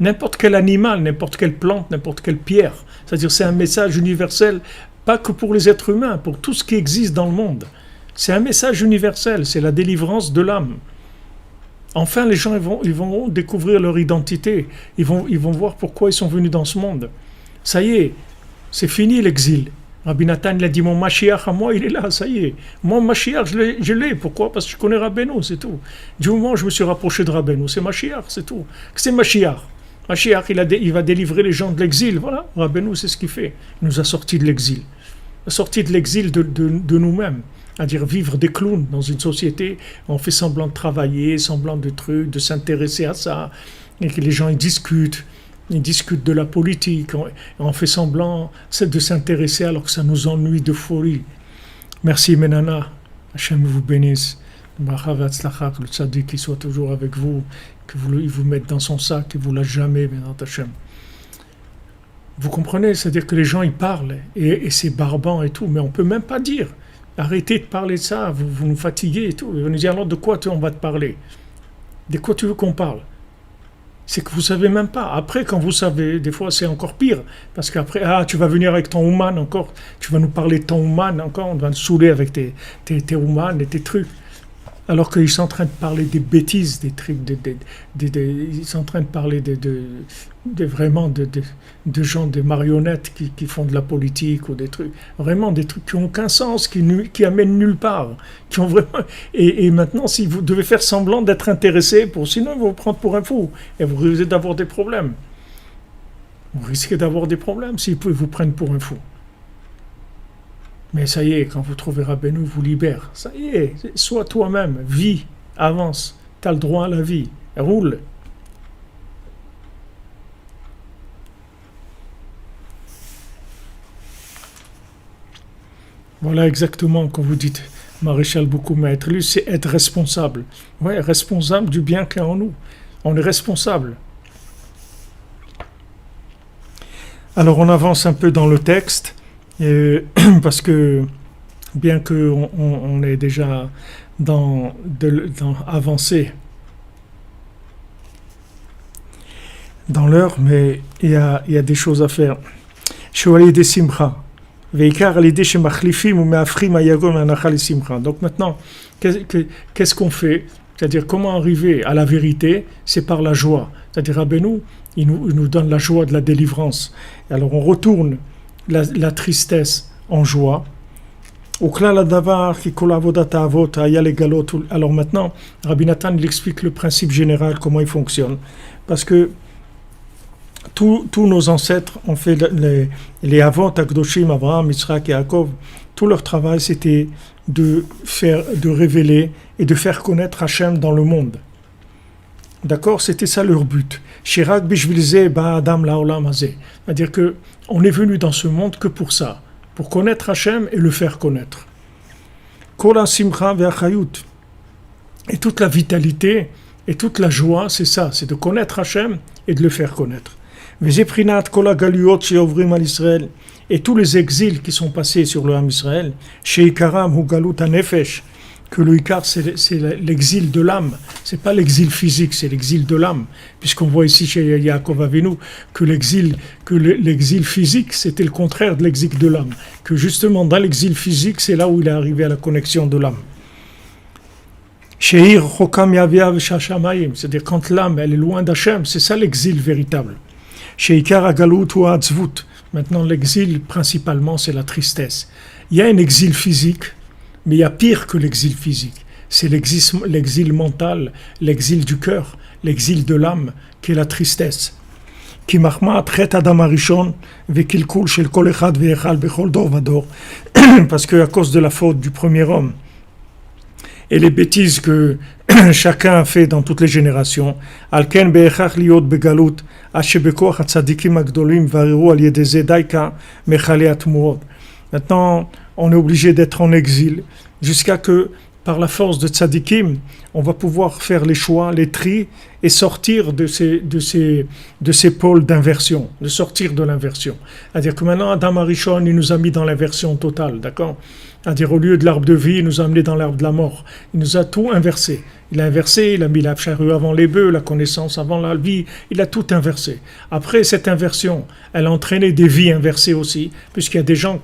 n'importe quel animal, n'importe quelle plante, n'importe quelle pierre. C'est-à-dire c'est un message universel, pas que pour les êtres humains, pour tout ce qui existe dans le monde. C'est un message universel, c'est la délivrance de l'âme. Enfin, les gens ils vont découvrir leur identité. Ils vont voir pourquoi ils sont venus dans ce monde. Ça y est, c'est fini l'exil. Rabbi Nathan il a dit, mon Mashiach à moi, il est là, ça y est. Mon Mashiach, je l'ai. Pourquoi? Parce que je connais Rabbeinu, c'est tout. Du moment où je me suis rapproché de Rabbeinu, c'est Mashiach, c'est tout. C'est Mashiach. Mashiach, il va délivrer les gens de l'exil. Voilà, Rabbeinu, c'est ce qu'il fait. Il nous a sortis de l'exil. Il a sorti de l'exil de nous-mêmes. C'est-à-dire vivre des clowns dans une société, on fait semblant de travailler, semblant de trucs, de s'intéresser à ça, et que les gens ils discutent de la politique, on fait semblant de s'intéresser alors que ça nous ennuie de folie. Merci Menana, Hachem vous bénisse, que le tzaddik qui soit toujours avec vous, il vous mette dans son sac, et vous lâche jamais, Menat Hachem. Vous comprenez, c'est-à-dire que les gens ils parlent, et c'est barbant et tout, mais on peut même pas dire. Arrêtez de parler de ça, vous nous fatiguez et tout. Ils vont nous dire alors de quoi on va te parler? De quoi tu veux qu'on parle? C'est que vous savez même pas. Après, quand vous savez, des fois c'est encore pire. Parce qu'après, tu vas venir avec ton Ouman encore, tu vas nous parler de ton Ouman encore, on va te saouler avec tes Ouman et tes trucs. Alors qu'ils sont en train de parler des bêtises, des trucs, ils sont en train de parler vraiment de gens, des marionnettes qui font de la politique ou des trucs, vraiment des trucs qui n'ont aucun sens, qui amènent nulle part, qui ont vraiment, et maintenant si vous devez faire semblant d'être intéressé, sinon ils vont vous prendre pour un fou, et vous risquez d'avoir des problèmes. Vous risquez d'avoir des problèmes s'ils vous prennent pour un fou. Mais ça y est, quand vous trouvez Rabbeinu, vous libère. Ça y est, sois toi-même, vis, avance. Tu as le droit à la vie, roule. Voilà exactement quand vous dites, Maréchal Boukouma, être lu, c'est être responsable. Ouais, responsable du bien qu'il y a en nous. On est responsable. Alors on avance un peu dans le texte. Parce que bien qu'on est déjà dans avancé dans l'heure, mais il y a des choses à faire. Donc maintenant, qu'est-ce qu'on fait? C'est-à-dire comment arriver à la vérité? C'est par la joie. C'est-à-dire Rabbeinu, il nous donne la joie de la délivrance. Et alors on retourne la tristesse en joie. Alors maintenant, Rabbi Nathan il explique le principe général, comment il fonctionne. Parce que tous nos ancêtres ont fait les Avot, Akdoshim, Abraham, Yitzhak et Yaakov. Tout leur travail, c'était de révéler et de faire connaître Hachem dans le monde. D'accord? C'était ça leur but. Shirak bishvilze ba'adam la'olam hazeh. C'est-à-dire qu'on est venu dans ce monde que pour ça, pour connaître Hachem et le faire connaître. Kol simcha ve'achayut. Et toute la vitalité et toute la joie, c'est ça, c'est de connaître Hachem et de le faire connaître. Ve'zeprinat kol hagaliot she'ovrim al Israël. Et tous les exils qui sont passés sur le Ham Israël, she'ikaram hu galut hanefesh. Que le Ikar, c'est l'exil de l'âme. C'est pas l'exil physique, c'est l'exil de l'âme. Puisqu'on voit ici chez Yaakov Avinu que l'exil physique, c'était le contraire de l'exil de l'âme. Que justement, dans l'exil physique, c'est là où il est arrivé à la connexion de l'âme. C'est-à-dire quand l'âme, elle est loin d'Hachem, c'est ça l'exil véritable. Maintenant, l'exil, principalement, c'est la tristesse. Il y a un exil physique, mais il y a pire que l'exil physique. C'est l'exil mental, l'exil du cœur, l'exil de l'âme, qui est la tristesse. Parce que à cause de la faute du premier homme et les bêtises que chacun a fait dans toutes les générations, maintenant, on est obligé d'être en exil, jusqu'à que, par la force de tzadikim, on va pouvoir faire les choix, les tris, et sortir de ces pôles d'inversion, de sortir de l'inversion. C'est-à-dire que maintenant, Adam Arishon, il nous a mis dans l'inversion totale, d'accord? C'est-à-dire, au lieu de l'arbre de vie, il nous a amené dans l'arbre de la mort. Il nous a tout inversé. Il a inversé, il a mis la charrue avant les bœufs, la connaissance avant la vie, il a tout inversé. Après, cette inversion, elle a entraîné des vies inversées aussi, puisqu'il y a des gens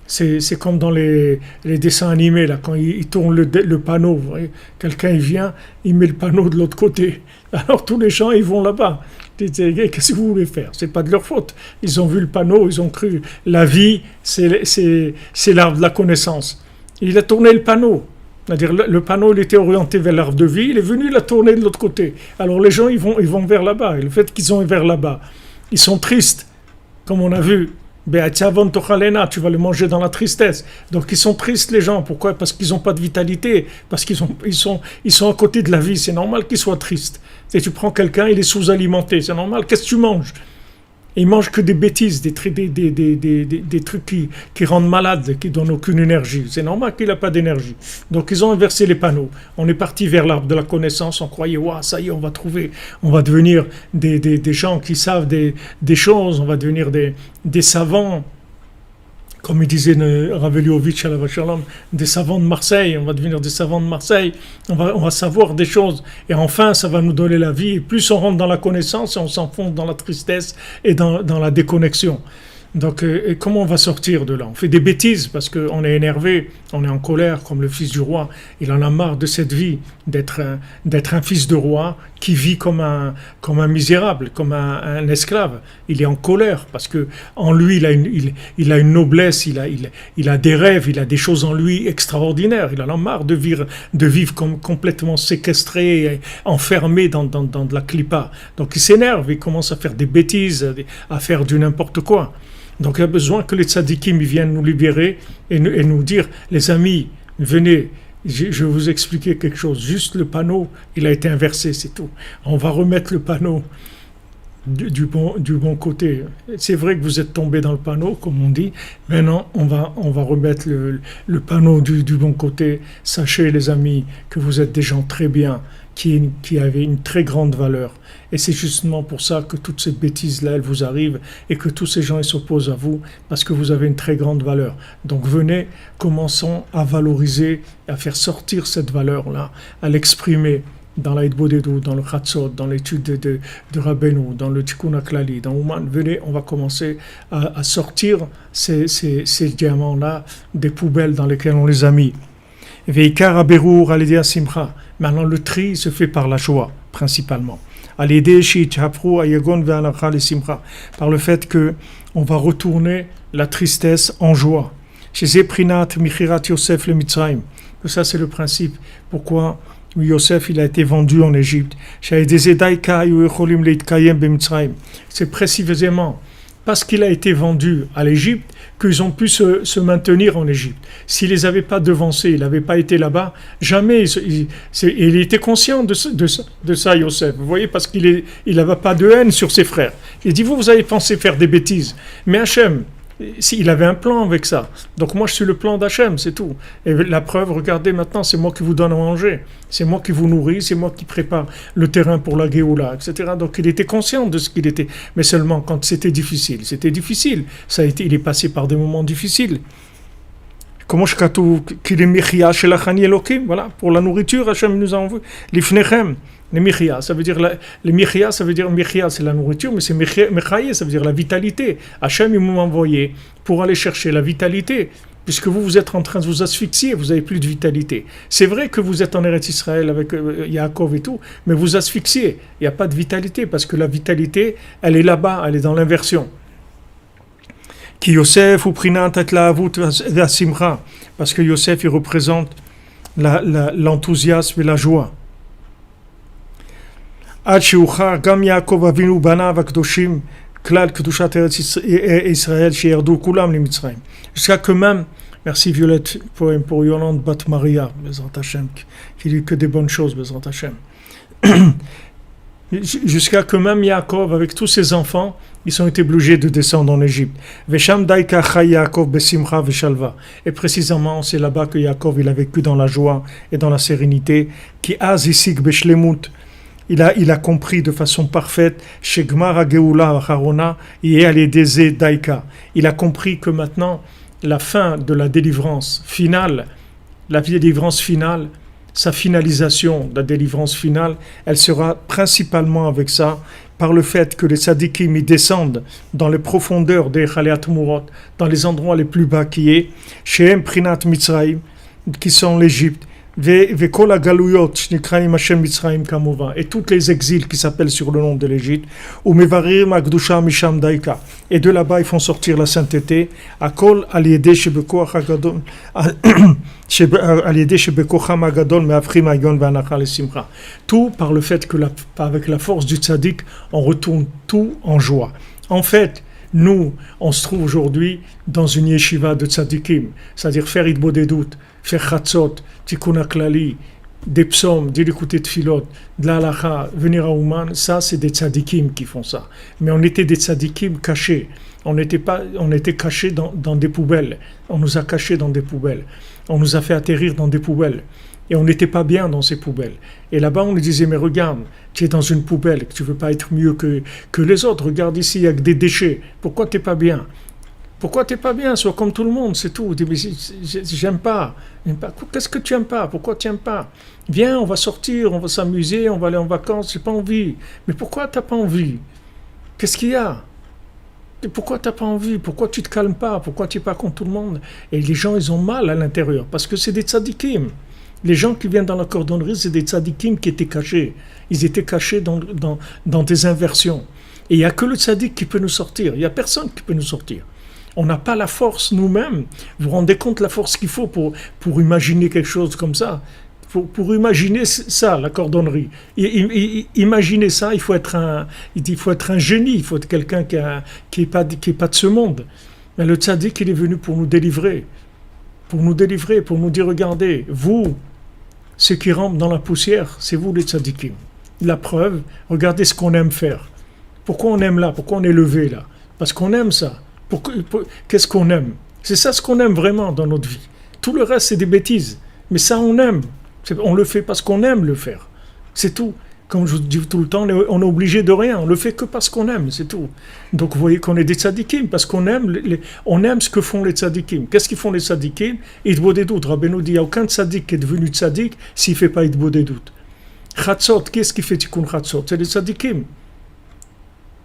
C'est comme dans les dessins animés, là, quand ils tournent le panneau. Vous voyez, quelqu'un il vient, il met le panneau de l'autre côté. Alors tous les gens, ils vont là-bas. Qu'est-ce que vous voulez faire? C'est pas de leur faute. Ils ont vu le panneau, ils ont cru. La vie, c'est l'arbre de la connaissance. Il a tourné le panneau. C'est-à-dire le panneau, il était orienté vers l'arbre de vie, il est venu la tourner de l'autre côté. Alors les gens, ils vont vers là-bas. Et le fait qu'ils sont vers là-bas, ils sont tristes, comme on a vu. Tu vas le manger dans la tristesse. Donc ils sont tristes les gens. Pourquoi? Parce qu'ils n'ont pas de vitalité. Parce qu'ils sont à côté de la vie. C'est normal qu'ils soient tristes. Et tu prends quelqu'un, il est sous-alimenté. C'est normal. Qu'est-ce que tu manges? Il mange que des bêtises, des trucs qui rendent malade, qui donnent aucune énergie. C'est normal qu'il n'a pas d'énergie. Donc ils ont inversé les panneaux. On est parti vers l'arbre de la connaissance. On croyait, ouais, ça y est, on va devenir des gens qui savent des choses. On va devenir des savants. Comme il disait Rav Eliovitch à la Vachalom, des savants de Marseille, on va devenir des savants de Marseille, on va savoir des choses, et enfin ça va nous donner la vie, et plus on rentre dans la connaissance, on s'enfonce dans la tristesse et dans la déconnexion. Donc et comment on va sortir de là? On fait des bêtises parce qu'on est énervé, on est en colère, comme le fils du roi, il en a marre de cette vie, d'être un fils de roi qui vit comme un misérable, comme un esclave. Il est en colère parce que en lui il a une noblesse, il a des rêves, il a des choses en lui extraordinaires. Il en a marre de vivre comme complètement séquestré, enfermé dans de la clipa. Donc il s'énerve, il commence à faire des bêtises, à faire du n'importe quoi. Donc il y a besoin que les tzadikim viennent nous libérer et nous dire, les amis, venez, je vais vous expliquer quelque chose. Juste le panneau, il a été inversé, c'est tout. On va remettre le panneau du bon côté. C'est vrai que vous êtes tombé dans le panneau, comme on dit. Maintenant, on va remettre le panneau du bon côté. Sachez, les amis, que vous êtes des gens très bien, qui avaient une très grande valeur. Et c'est justement pour ça que toutes ces bêtises-là, elles vous arrivent et que tous ces gens, ils s'opposent à vous parce que vous avez une très grande valeur. Donc venez, commençons à valoriser, à faire sortir cette valeur-là, à l'exprimer dans l'Aïd Bodedou, dans le Chatzot, dans l'étude de Rabbeinu, dans le Tikkun HaKlali, dans Ouman. Venez, on va commencer à sortir ces diamants-là des poubelles dans lesquelles on les a mis. Veikar Aberur Alidea Simcha. Maintenant, le tri se fait par la joie, principalement. Par le fait que on va retourner la tristesse en joie. Chez Zeprinat Michirat Yosef le Mitzrayim. Ça, c'est le principe. Pourquoi Yosef il a été vendu en Égypte. C'est précisément parce qu'il a été vendu à l'Égypte qu'ils ont pu se maintenir en Égypte. S'il les avait pas devancés, il n'avait pas été là-bas, jamais il était conscient de ça, Yosef. Vous voyez, parce qu'il n'avait pas de haine sur ses frères. Il dit, vous avez pensé faire des bêtises. Mais Hachem, il avait un plan avec ça. Donc moi, je suis le plan d'Hachem, c'est tout. Et la preuve, regardez maintenant, c'est moi qui vous donne à manger. C'est moi qui vous nourris, c'est moi qui prépare le terrain pour la Géoula, etc. Donc il était conscient de ce qu'il était. Mais seulement quand c'était difficile. C'était difficile. Il est passé par des moments difficiles. Comment je katu qu'il est michia chez la chani elokim, voilà, pour la nourriture, Hachem nous a envoyé. L'ifnechem. Les michia, ça veut dire michia, c'est la nourriture, mais c'est mechaye, ça veut dire la vitalité. Hachem, il m'a envoyé pour aller chercher la vitalité, puisque vous êtes en train de vous asphyxier, vous n'avez plus de vitalité. C'est vrai que vous êtes en Eretz Israël avec Yaakov et tout, mais vous asphyxiez. Il n'y a pas de vitalité, parce que la vitalité, elle est là-bas, elle est dans l'inversion. Ki Yosef ou prinat et la avut la simcha, parce que Yosef, il représente l'enthousiasme et la joie. עד שאוחר גם יעקב אבינו בניו הקדושים כלל קדושת ארץ ישראל שירדו כולם למצרים. Jusqu'à que même, merci Violette pour Yolande Bat Maria, Bezrat Hashem, qui dit que des bonnes choses, Bezrat Hashem. Jusqu'à que même Yaakov, avec tous ses enfants, ils ont été obligés de descendre en Égypte. Vesham daika chay Yaakov besimcha veshalva. Et précisément, c'est là-bas que Yaakov il a vécu dans la joie et dans la sérénité. Ki az isik beshlemut. Il a compris de façon parfaite, Shegmar Hageoula Harona, Daika. Il a compris que maintenant, la fin de la délivrance finale, sa finalisation, la délivrance finale, elle sera principalement avec ça, par le fait que les tzadikim ils descendent dans les profondeurs des Chaliat Murot, dans les endroits les plus bas qui est, Shehem Prinat Mitzrayim, qui sont l'Égypte, Vekol Agaluyot, Shnikraim Hashem Mitzrayim Kamovan, et tous les exils qui s'appellent sur le nom de l'Égypte, ou Mevarim Akdusha Misham Daika, et de là-bas ils font sortir la sainteté, Akol Aliede Shebekoach Agadol, Aliede Shebekocham Agadol, Meafrim Ayon Vanachal et Simcha. Tout par le fait que avec la force du tzaddik, on retourne tout en joie. En fait, nous, on se trouve aujourd'hui dans une yeshiva de tzaddikim, c'est-à-dire faire Idbo des doutes, faire Chatzot, Tikkun HaKlali, des psaumes, de l'écouter de Filot, de la halacha, venir à Ouman, ça c'est des tzaddikim qui font ça. Mais on était des tzaddikim cachés. On était cachés dans des poubelles. On nous a cachés dans des poubelles. On nous a fait atterrir dans des poubelles. Et on n'était pas bien dans ces poubelles. Et là-bas, on nous disait, mais regarde, tu es dans une poubelle, tu ne veux pas être mieux que les autres. Regarde ici, il y a que des déchets. Pourquoi tu n'es pas bien ? Pourquoi tu n'es pas bien ? Sois comme tout le monde, c'est tout. Mais j'aime pas. Qu'est-ce que tu n'aimes pas ? Pourquoi tu n'aimes pas ? Viens, on va sortir, on va s'amuser, on va aller en vacances, j'ai pas envie. Mais pourquoi tu n'as pas envie ? Qu'est-ce qu'il y a ? Et pourquoi tu n'as pas envie ? Pourquoi tu ne te calmes pas ? Pourquoi tu n'es pas comme tout le monde ? Et les gens, ils ont mal à l'intérieur, parce que c'est des tzadikim. Les gens qui viennent dans la cordonnerie, c'est des tzadikim qui étaient cachés. Ils étaient cachés dans des inversions. Et il n'y a que le tzadik qui peut nous sortir. Il n'y a personne qui peut nous sortir. On n'a pas la force nous-mêmes. Vous vous rendez compte la force qu'il faut pour imaginer quelque chose comme ça ? Pour imaginer ça, la cordonnerie. Imaginer ça, il faut être un génie. Il faut être quelqu'un qui est pas de ce monde. Mais le tzadik, il est venu pour nous délivrer. Pour nous dire, regardez, vous, ceux qui rampent dans la poussière, c'est vous les tzadikim. La preuve, regardez ce qu'on aime faire. Pourquoi on aime là ? Pourquoi on est levé là ? Parce qu'on aime ça. Qu'est-ce qu'on aime ? C'est ça ce qu'on aime vraiment dans notre vie. Tout le reste, c'est des bêtises. Mais ça, on aime. On le fait parce qu'on aime le faire. C'est tout. Comme je vous dis tout le temps, on est obligé de rien. On le fait que parce qu'on aime, c'est tout. Donc vous voyez qu'on est des tzadikim, parce qu'on aime, on aime ce que font les tzadikim. Qu'est-ce qu'ils font les tzadikim ? Idbo des doutes. Rabbeinu dit, il n'y a aucun tzadik qui est devenu tzadik s'il ne fait pas Idbo des doutes. Chatzot, qu'est-ce qui fait Tikkun Chatzot ? C'est les tzadikim.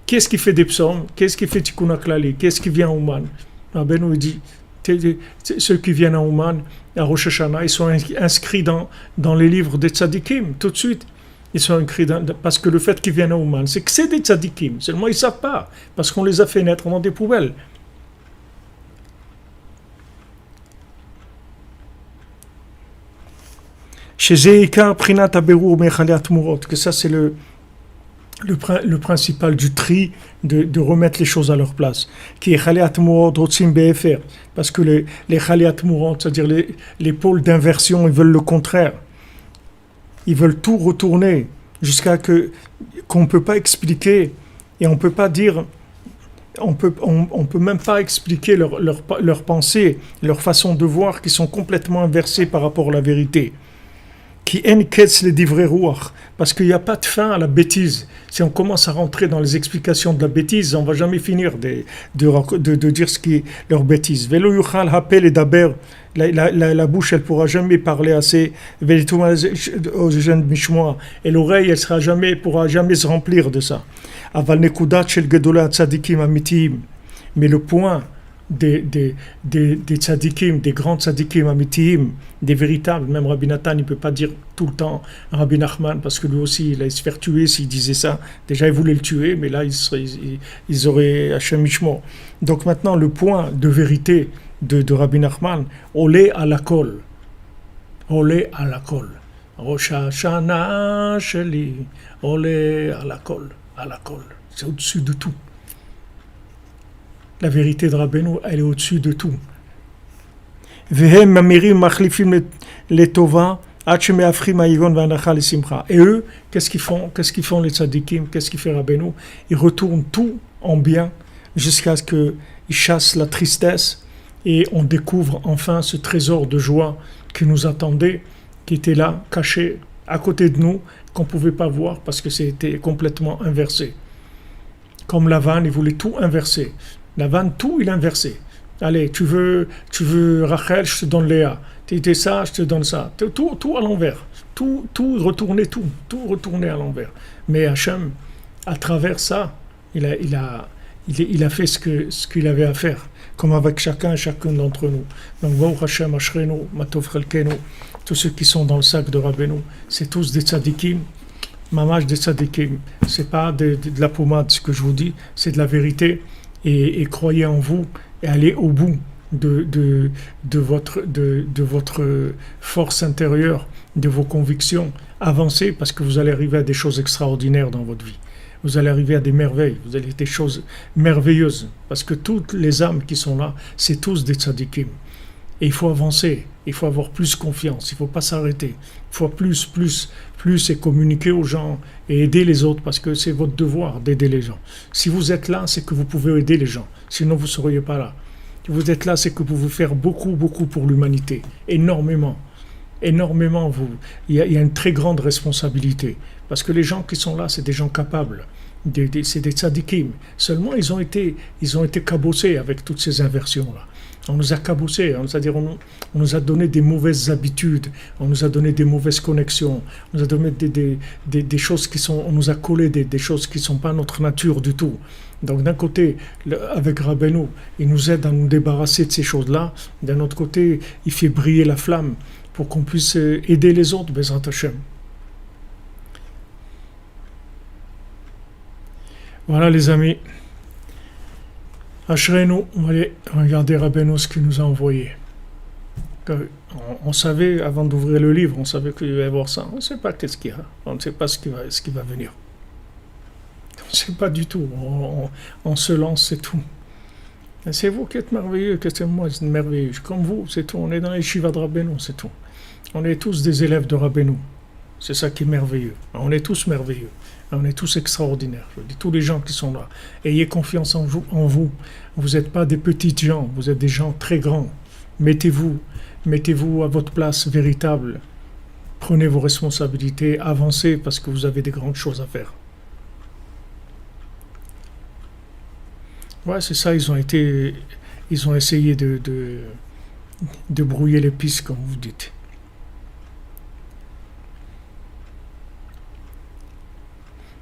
Qu'est-ce qui fait des psaumes ? Qu'est-ce qui fait Tikkun HaKlali ? Qu'est-ce qui vient à Ouman ? Rabbeinu dit, ceux qui viennent à Ouman, à Rosh Hashanah, ils sont inscrits dans les livres des tzadikim, tout de suite. Ils sont inscrits parce que le fait qu'ils viennent à Ouman, c'est que c'est des tzadikim. Seulement, ils ne savent pas, parce qu'on les a fait naître dans des poubelles. Chez Zeika, Prinat Aberur Mechaliat Murot, que ça c'est le principal du tri, de remettre les choses à leur place. Qui est Chaliat Murot Rotzim BFR, parce que les Chaliat Murot, c'est-à-dire les pôles d'inversion, ils veulent le contraire. Ils veulent tout retourner jusqu'à qu'on ne peut pas expliquer et on peut pas dire, on peut même pas expliquer leur pensée, leur façon de voir qui sont complètement inversées par rapport à la vérité. Qui enketz les divrei ruach, parce qu'il n'y a pas de fin à la bêtise. Si on commence à rentrer dans les explications de la bêtise, on va jamais finir de dire ce qui est leur bêtise. Velo yuchal hapel et daber, la bouche elle pourra jamais parler assez, et l'oreille elle pourra jamais se remplir de ça. Aval nekudat shel gedolah tzadikim amitim, mais le point des tzadikim, des grands tzadikim amitim, des véritables, même Rabbi Nathan, il ne peut pas dire tout le temps Rabbi Nachman, parce que lui aussi, il allait se faire tuer s'il disait ça. Déjà, il voulait le tuer, mais là, ils auraient Hashem Mishmo. Donc maintenant, le point de vérité de Rabbi Nachman, olé à la kol. Olé à la kol. Rosh Hashanah sheli, olé à la kol. À la kol. C'est au-dessus de tout. La vérité de Rabbeinu, elle est au-dessus de tout. Et eux, qu'est-ce qu'ils font ? Qu'est-ce qu'ils font les tzadikim ? Qu'est-ce qu'il fait Rabbeinu ? Ils retournent tout en bien jusqu'à ce qu'ils chassent la tristesse et on découvre enfin ce trésor de joie qui nous attendait, qui était là, caché à côté de nous, qu'on ne pouvait pas voir parce que c'était complètement inversé. Comme Lavan, il voulait tout inverser. Lavan, tout, il a inversé. Allez, tu veux Rachel, je te donne Léa. Tu étais ça, je te donne ça. Tout à l'envers. Tout retourner à l'envers. Mais Hachem, à travers ça, il a fait ce qu'il avait à faire, comme avec chacun et chacun d'entre nous. Donc, Baruch Hashem, Ashrenu, Matov Chalkenu, tous ceux qui sont dans le sac de Rabbeinu, c'est tous des tzadikim, mamash des tzadikim. C'est pas de la pommade ce que je vous dis, c'est de la vérité. Et croyez en vous et allez au bout de votre force intérieure, de vos convictions. Avancez parce que vous allez arriver à des choses extraordinaires dans votre vie. Vous allez arriver à des merveilles, vous allez des choses merveilleuses. Parce que toutes les âmes qui sont là, c'est tous des tzadikim. Et il faut avancer, il faut avoir plus confiance, il ne faut pas s'arrêter. Il faut plus et communiquer aux gens et aider les autres parce que c'est votre devoir d'aider les gens. Si vous êtes là, c'est que vous pouvez aider les gens, sinon vous ne seriez pas là. Si vous êtes là, c'est que vous pouvez faire beaucoup pour l'humanité, énormément. Énormément, il y a une très grande responsabilité. Parce que les gens qui sont là, c'est des gens capables. C'est des tzadikim. Seulement, ils ont été cabossés avec toutes ces inversions-là. On nous a cabossés, c'est-à-dire on nous a donné des mauvaises habitudes, on nous a donné des mauvaises connexions, on nous a donné des choses qui sont, on nous a collé des choses qui ne sont pas notre nature du tout. Donc d'un côté, avec Rabbeinu, il nous aide à nous débarrasser de ces choses-là. D'un autre côté, il fait briller la flamme pour qu'on puisse aider les autres, Bezrat Hashem. Voilà les amis. Ashrenu, on va aller regarder Rabbeinu ce qu'il nous a envoyé. On savait, avant d'ouvrir le livre, on savait qu'il y avait voir ça. On ne sait pas qu'est-ce qu'il y a. On ne sait pas ce qui va venir. On ne sait pas du tout. On se lance, c'est tout. Et c'est vous qui êtes merveilleux, que c'est moi, c'est merveilleux. Comme vous, c'est tout. On est dans les Yeshiva de Rabbeinu, c'est tout. On est tous des élèves de Rabbeinu. C'est ça qui est merveilleux. On est tous merveilleux. On est tous extraordinaires. Je dis tous les gens qui sont là. Ayez confiance en vous. Vous n'êtes pas des petites gens. Vous êtes des gens très grands. Mettez-vous à votre place véritable. Prenez vos responsabilités. Avancez parce que vous avez des grandes choses à faire. Ouais, c'est ça. Ils ont essayé de brouiller les pistes, comme vous dites.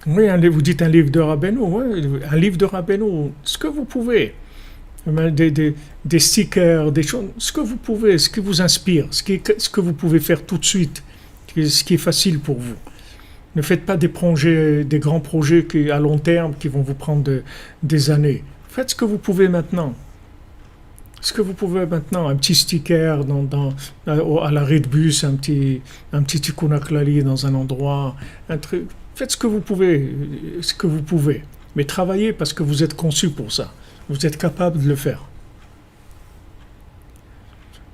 Oui, vous dites un livre de Rabbeinu, oui, un livre de Rabbeinu, ce que vous pouvez, des stickers, des choses, ce que vous pouvez, ce qui vous inspire, ce que vous pouvez faire tout de suite, ce qui est facile pour vous. Ne faites pas des grands projets à long terme qui vont vous prendre des années. Faites ce que vous pouvez maintenant. Un petit sticker à l'arrêt de bus, un petit tikkun haklali dans un endroit, un truc. Faites ce que vous pouvez. Mais travaillez parce que vous êtes conçus pour ça. Vous êtes capable de le faire.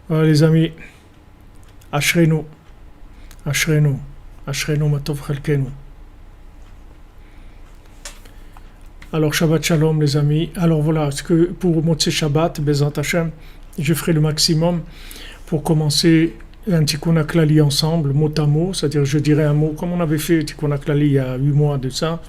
Voilà les amis. Ashrenu matov chalkenu. Alors Shabbat Shalom les amis. Alors voilà, pour Motzei Shabbat, Bezrat Hashem, je ferai le maximum pour commencer un tikkun haklali ensemble, mot à mot, c'est-à-dire je dirais un mot, comme on avait fait tikkun haklali il y a 8 mois de ça,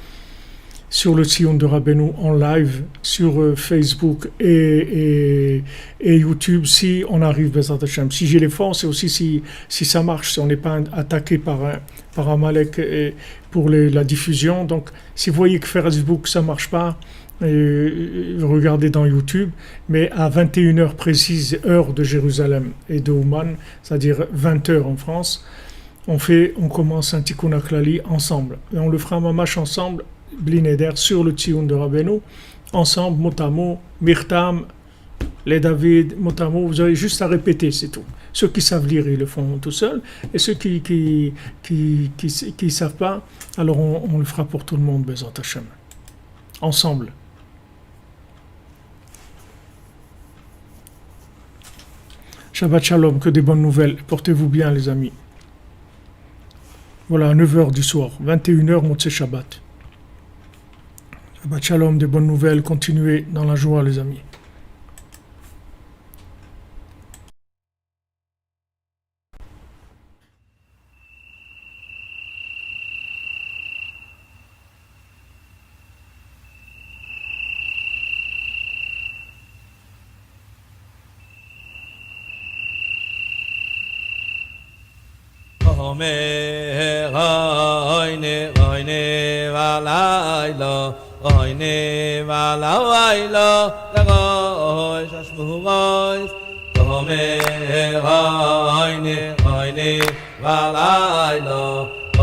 sur le Tzion de Rabbeinu en live, sur Facebook et YouTube, si on arrive, Bezrat Hashem. Si j'ai les forces et aussi si ça marche, si on n'est pas attaqué par Amalek pour la diffusion. Donc, si vous voyez que Facebook, ça ne marche pas, regardez dans YouTube, mais à 21h précise, heure de Jérusalem et de Ouman, c'est-à-dire 20h en France, on commence un tikkun haklali ensemble. Et on le fera mamash ensemble, Blineder, sur le Tzion de Rabbeinu, ensemble, mot à mot, Mirtam, les David, mot à mot, vous avez juste à répéter, c'est tout. Ceux qui savent lire, ils le font tout seuls, et ceux qui savent pas, alors on le fera pour tout le monde, Bezrat Hashem. Ensemble. Shabbat Shalom, que des bonnes nouvelles. Portez-vous bien, les amis. Voilà, à 9h du soir, 21h, Motzei Shabbat. Shabbat Shalom, des bonnes nouvelles. Continuez dans la joie, les amis. Omer, oine, oine, vala. lailo oyne valailo legoy shashmugoy kome oyne valailo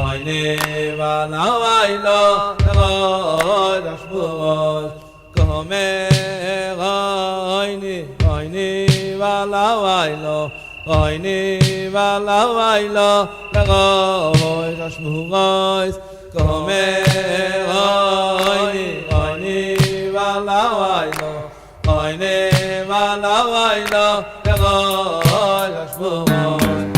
oyne valailo legoy shashmugoy kome oyne valailo oyne valailo legoy shashmugoy kome oyne valailo oyne valailo legoy shashmugoy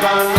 Bye.